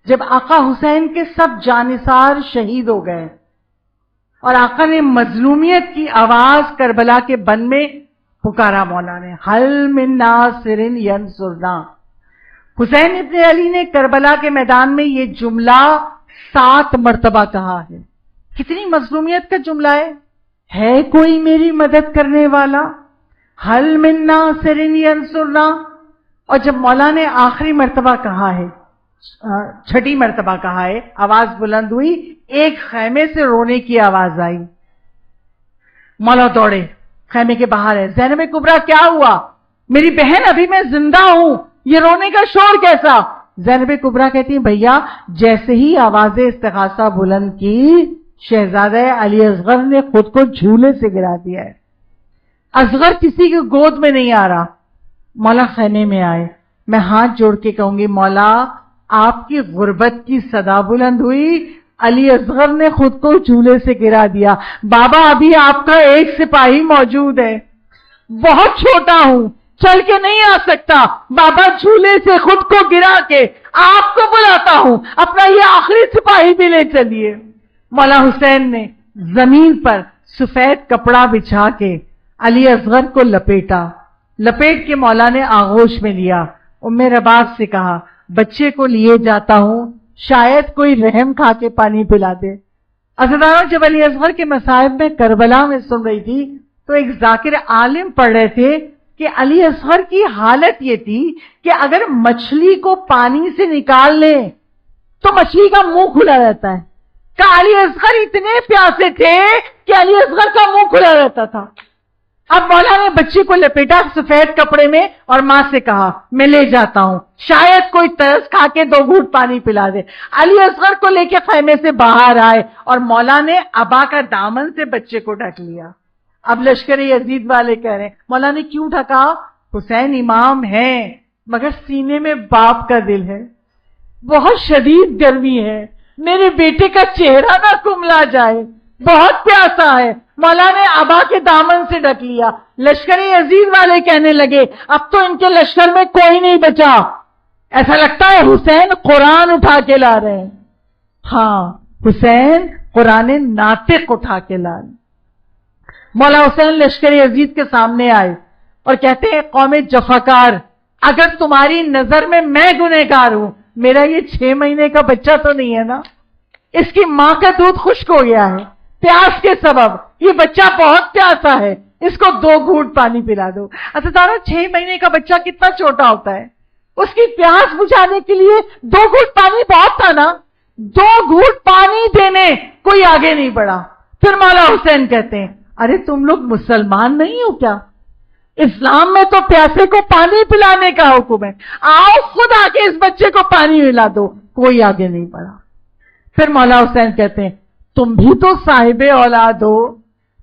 جب آقا حسین کے سب جانثار شہید ہو گئے اور آقا نے مظلومیت کی آواز کربلا کے بن میں پکارا، مولا نے حل من ناصر ینصرنا، حسین ابن علی نے کربلا کے میدان میں یہ جملہ 7 مرتبہ کہا ہے۔ کتنی مظلومیت کا جملہ ہے کوئی میری مدد کرنے والا، حل من ناصر ینصرنا۔ اور جب مولا نے آخری مرتبہ کہا ہے، 6ٹھی مرتبہ کہا ہے، آواز بلند ہوئی، ایک خیمے سے رونے کی آواز آئی، مولا دوڑے، خیمے کے باہر ہے، زینب کبریٰ کیا ہوا؟ میری بہن ابھی میں زندہ ہوں، یہ رونے کا شور کیسا؟ زینب کبریٰ کہتی ہیں بھیا جیسے ہی آواز استغاثہ بلند کی، شہزادہ علی اصغر نے خود کو جھولے سے گرا دیا ہے، اصغر کسی کی گود میں نہیں آ رہا۔ مولا خیمے میں آئے، میں ہاتھ جوڑ کے کہوں گی مولا آپ کی غربت کی صدا بلند ہوئی، علی اصغر نے خود کو جھولے سے گرا دیا، بابا ابھی آپ کا ایک سپاہی موجود ہے، بہت چھوٹا ہوں، چل کے نہیں آ سکتا، بابا جھولے سے خود کو گرا کے آپ کو بلاتا ہوں، اپنا یہ آخری سپاہی بھی لے چلیے۔ مولا حسین نے زمین پر سفید کپڑا بچھا کے علی اصغر کو لپیٹ کے مولا نے آغوش میں لیا، ام رباب سے کہا بچے کو لیے جاتا ہوں، شاید کوئی رحم کھا کے پانی پلا دے۔ عزیزانو جب علی اصغر کے مصائب میں کربلا میں سن رہی تھی تو ایک ذاکر عالم پڑھ رہے تھے کہ علی اصغر کی حالت یہ تھی کہ اگر مچھلی کو پانی سے نکال لیں تو مچھلی کا منہ کھلا رہتا ہے، کہ علی اصغر اتنے پیاسے تھے کہ علی اصغر کا منہ کھلا رہتا تھا۔ اب مولا نے بچے کو لپیٹا سفید کپڑے میں اور ماں سے کہا میں لے جاتا ہوں، شاید کوئی ترس کھا کے 2 گھونٹ پانی پلا دے۔ علی اصغر کو لے کے خیمے سے باہر آئے اور مولا نے ابا کا دامن سے بچے کو ڈھک لیا۔ اب لشکر یزید والے کہہ رہے ہیں مولا نے کیوں ڈھکا؟ حسین امام ہیں مگر سینے میں باپ کا دل ہے، بہت شدید گرمی ہے، میرے بیٹے کا چہرہ نہ کملا جائے، بہت پیاسا ہے۔ مولا نے ابا کے دامن سے ڈھک لیا۔ لشکر یزید والے کہنے لگے اب تو ان کے لشکر میں کوئی نہیں بچا، ایسا لگتا ہے حسین قرآن اٹھا کے لا رہے ہیں۔ ہاں حسین قرآن ناطق اٹھا کے لا رہے۔ مولا حسین لشکر یزید کے سامنے آئے اور کہتے ہیں قوم جفاکار، اگر تمہاری نظر میں گنہگار ہوں، میرا یہ 6 مہینے کا بچہ تو نہیں ہے نا، اس کی ماں کا دودھ خشک ہو گیا ہے پیاس کے سبب، یہ بچہ بہت پیاسا ہے، اس کو 2 گھونٹ پانی پلا دو۔ اچھا تارا 6 مہینے کا بچہ کتنا چھوٹا ہوتا ہے، اس کی پیاس بجھانے کے لیے 2 گھونٹ پانی بہت تھا نا، 2 گھونٹ پانی دینے کوئی آگے نہیں بڑھا۔ پھر مولا حسین کہتے ہیں ارے تم لوگ مسلمان نہیں ہو کیا؟ اسلام میں تو پیاسے کو پانی پلانے کا حکم ہے، آؤ خود آ کے اس بچے کو پانی پلا دو، کوئی آگے نہیں بڑھا۔ پھر مولا حسین کہتے ہیں تم بھی تو صاحب اولاد ہو،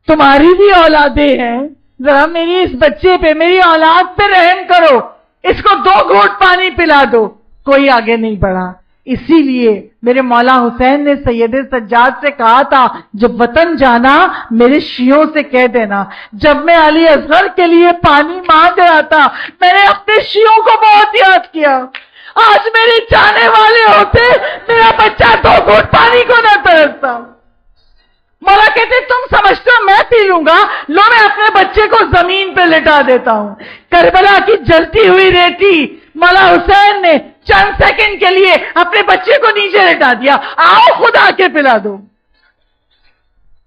تمہاری بھی اولادیں ہیں، ذرا میری اس بچے پہ، میری اولاد پہ رحم کرو، اس کو 2 گھونٹ پانی پلا دو، کوئی آگے نہیں بڑھا۔ اسی لیے میرے مولا حسین نے سید سجاد سے کہا تھا جب وطن جانا میرے شیعوں سے کہہ دینا جب میں علی اصغر کے لیے پانی مانگ رہا تھا میں نے اپنے شیعوں کو بہت یاد کیا، آج میرے جانے والے ہوتے میرا بچہ 2 گھونٹ پانی کو نہ ترستا۔ مولا کہتے تم سمجھتے ہو میں پی لوں گا، لو میں اپنے بچے کو زمین پہ لٹا دیتا ہوں۔ کربلا کی جلتی ہوئی ریتی مولا حسین نے چند سیکنڈ کے لیے اپنے بچے کو نیچے لٹا دیا، آؤ خود آ کے پلا دو،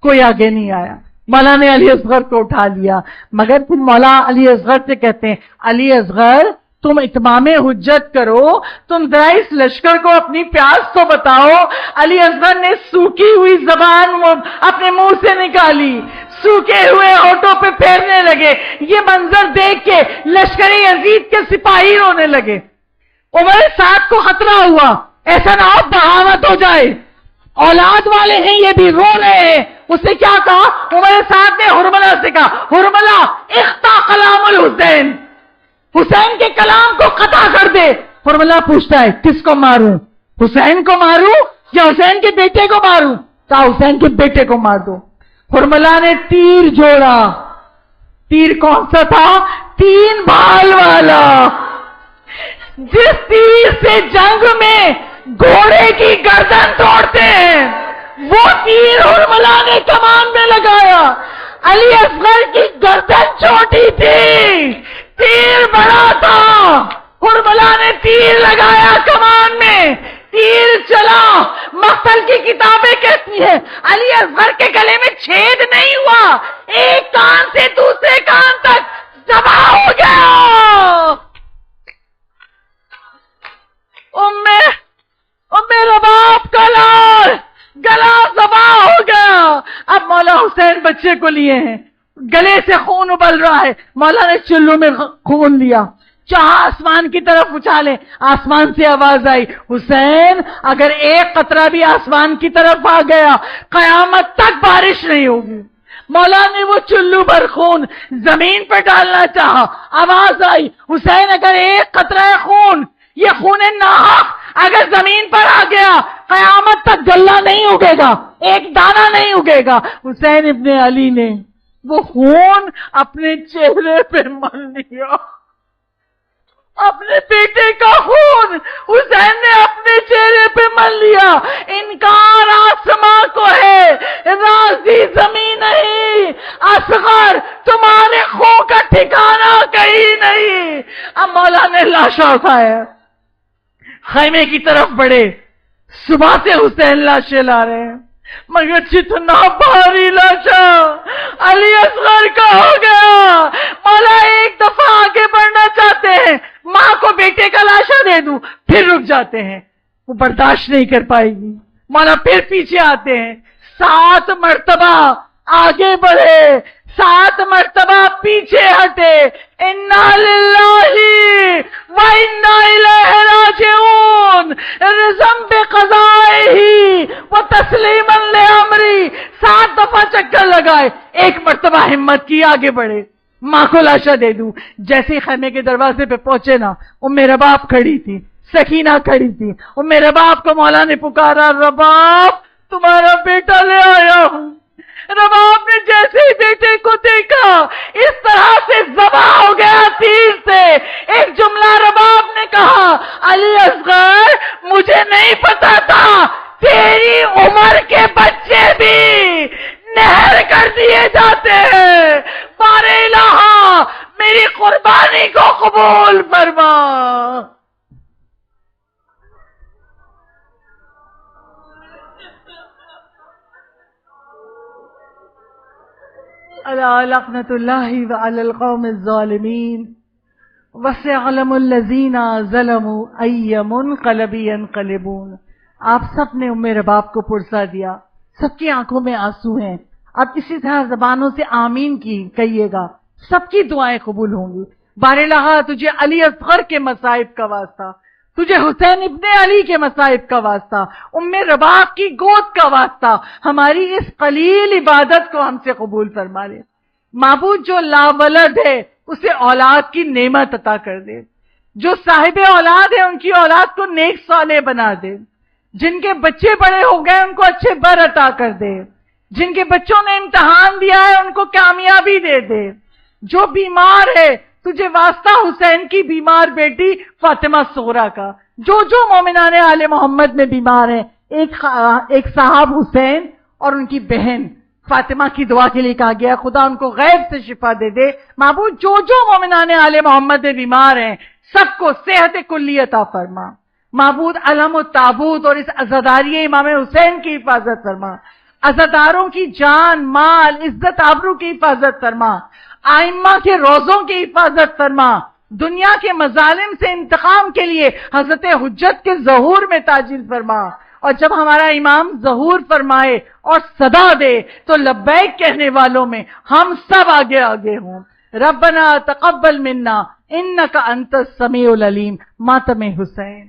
کوئی آگے نہیں آیا۔ مولا نے علی اصغر کو اٹھا لیا، مگر پھر مولا علی اصغر سے کہتے ہیں علی اصغر تم اتمام حجت کرو، تم ذرا اس لشکر کو اپنی پیاس تو بتاؤ۔ علی اصغر نے سوکھی ہوئی زبان اپنے منہ سے نکالی، سوکھے ہوئے ہونٹوں پہ پھیرنے لگے۔ یہ منظر دیکھ کے لشکر یزید کے سپاہی رونے لگے۔ عمر سعد کو خطرہ ہوا ایسا نہ ہو بغاوت ہو جائے، اولاد والے ہیں یہ بھی رو رہے ہیں، اس نے کیا کہا؟ عمر سعد نے حرملہ سے کہا، حرملہ اخطا کلام الحسین، حسین کے کلام کو قطع کر دے۔ حرملہ پوچھتا ہے کس کو ماروں، حسین کو ماروں یا حسین کے بیٹے کو ماروں؟ کہا حسین کے بیٹے کو مار دو۔ حرملہ نے تیر جوڑا، تیر کون سا تھا؟ 3 بھال والا، جس تیر سے جنگ میں گھوڑے کی گردن توڑتے ہیں، وہ تیر حرملہ نے کمان میں لگایا۔ علی اصغر کی گردن چھوٹی تھی، تیر بڑا تھا، حرملہ نے تیر لگایا کمان میں، تیر چلا۔ مقتل کی کتابیں کہتی ہیں علی اصغر کے گلے میں چھید نہیں ہوا، ایک کان سے دوسرے کان تک ذبح ہو گیا۔ میرا باپ کا لال گلا ذبح ہو گیا۔ اب مولا حسین بچے کو لیے ہیں، گلے سے خون ابل رہا ہے، مولا نے چلو میں خون لیا، چاہا آسمان کی طرف اچھالے، آسمان سے آواز آئی، حسین اگر ایک قطرہ بھی آسمان کی طرف آ گیا قیامت تک بارش نہیں ہوگی۔ مولا نے وہ چلو بھر خون زمین پر ڈالنا چاہا، آواز آئی، حسین اگر ایک قطرہ خون، یہ خون ناحق اگر زمین پر آ گیا قیامت تک گلہ نہیں اگے گا، ایک دانہ نہیں اگے گا۔ حسین ابن علی نے وہ خون اپنے چہرے پہ مل لیا، اپنے بیٹے کا خون حسین نے اپنے چہرے پہ مل لیا۔ انکار آسماں کو ہے، راضی زمین نہیں، اصغر تمہارے خون کا ٹھکانہ کہیں نہیں۔ اب مولا نے لاشا اٹھایا، خیمے کی طرف بڑھے، صبح سے حسین لاشیں لا رہے ہیں، مگر جتنا بھاری لاشا علی اصغر کا ہو گیا۔ مولا ایک دفعہ آگے بڑھنا چاہتے ہیں، ماں کو بیٹے کا لاشا دے دوں، پھر رک جاتے ہیں، وہ برداشت نہیں کر پائے گی۔ مولا پھر پیچھے آتے ہیں، 7 مرتبہ آگے بڑھے، 7 مرتبہ پیچھے ہٹے، انا للہ و انا الیہ راجعون، رضم بقضائہ و تسلیما لامری، 7 دفعہ چکر لگائے، 1 مرتبہ ہمت کی، آگے بڑھے، ماں کو لاشا دے دوں۔ جیسے ہی خیمے کے دروازے پہ پہنچے نا، میرا باپ کھڑی تھی، سکینہ کھڑی تھی، میرے باپ کو مولا نے پکارا، رباب تمہارا بیٹا لے آیا ہوں۔ رباب نے جیسے ہی بیٹے کو دیکھا اس طرح سے ذبح ہو گیا تیر سے۔ ایک جملہ رباب نے کہا، علی اصغر مجھے نہیں پتا تھا تیری عمر کے بچے بھی نہر کر دیے جاتے ہیں، بار الہ میری قربانی کو قبول فرما۔ الا لعنت اللہ وعلی القوم الظالمین وسيعلم الذین ظلموا ای منقلب ینقلبون۔ آپ سب نے میرے باپ کو پرسا دیا، سب کی آنکھوں میں آنسو ہیں، اب اسی طرح زبانوں سے آمین کی کہیے گا، سب کی دعائیں قبول ہوں گی۔ بار الہ تجھے علی اصغر کے مصائب کا واسطہ، تجھے حسین ابن علی کے مصائب کا واسطہ، رباب کی گود کا واسطہ، ہماری اس قلیل عبادت کو ہم سے قبول فرما لے۔ معبود جو لاولد ہے اسے اولاد کی نعمت عطا کر دے، جو صاحب اولاد ہے ان کی اولاد کو نیک صالح بنا دے، جن کے بچے بڑے ہو گئے ان کو اچھے بر عطا کر دے، جن کے بچوں نے امتحان دیا ہے ان کو کامیابی دے دے، جو بیمار ہے تجھے واسطہ حسین کی بیمار بیٹی فاطمہ صغرا کا، جو مومنان آل محمد میں بیمار ہیں، ایک صاحب حسین اور ان کی بہن فاطمہ کی دعا کے لیے کہا گیا خدا ان کو غیب سے شفا دے دے۔ معبود جو مومنان آل محمد میں بیمار ہیں سب کو صحت کلی عطا فرما۔ معبود علم و تابوت اور اس عزاداری امام حسین کی حفاظت فرما، عزاداروں کی جان مال عزت آبرو کی حفاظت فرما، آئمہ کے روزوں کی حفاظت فرما، دنیا کے مظالم سے انتقام کے لیے حضرت حجت کے ظہور میں تاجیل فرما، اور جب ہمارا امام ظہور فرمائے اور صدا دے تو لبیک کہنے والوں میں ہم سب آگے آگے ہوں۔ ربنا تقبل منا انک انت السمیع العلیم۔ ماتم حسین۔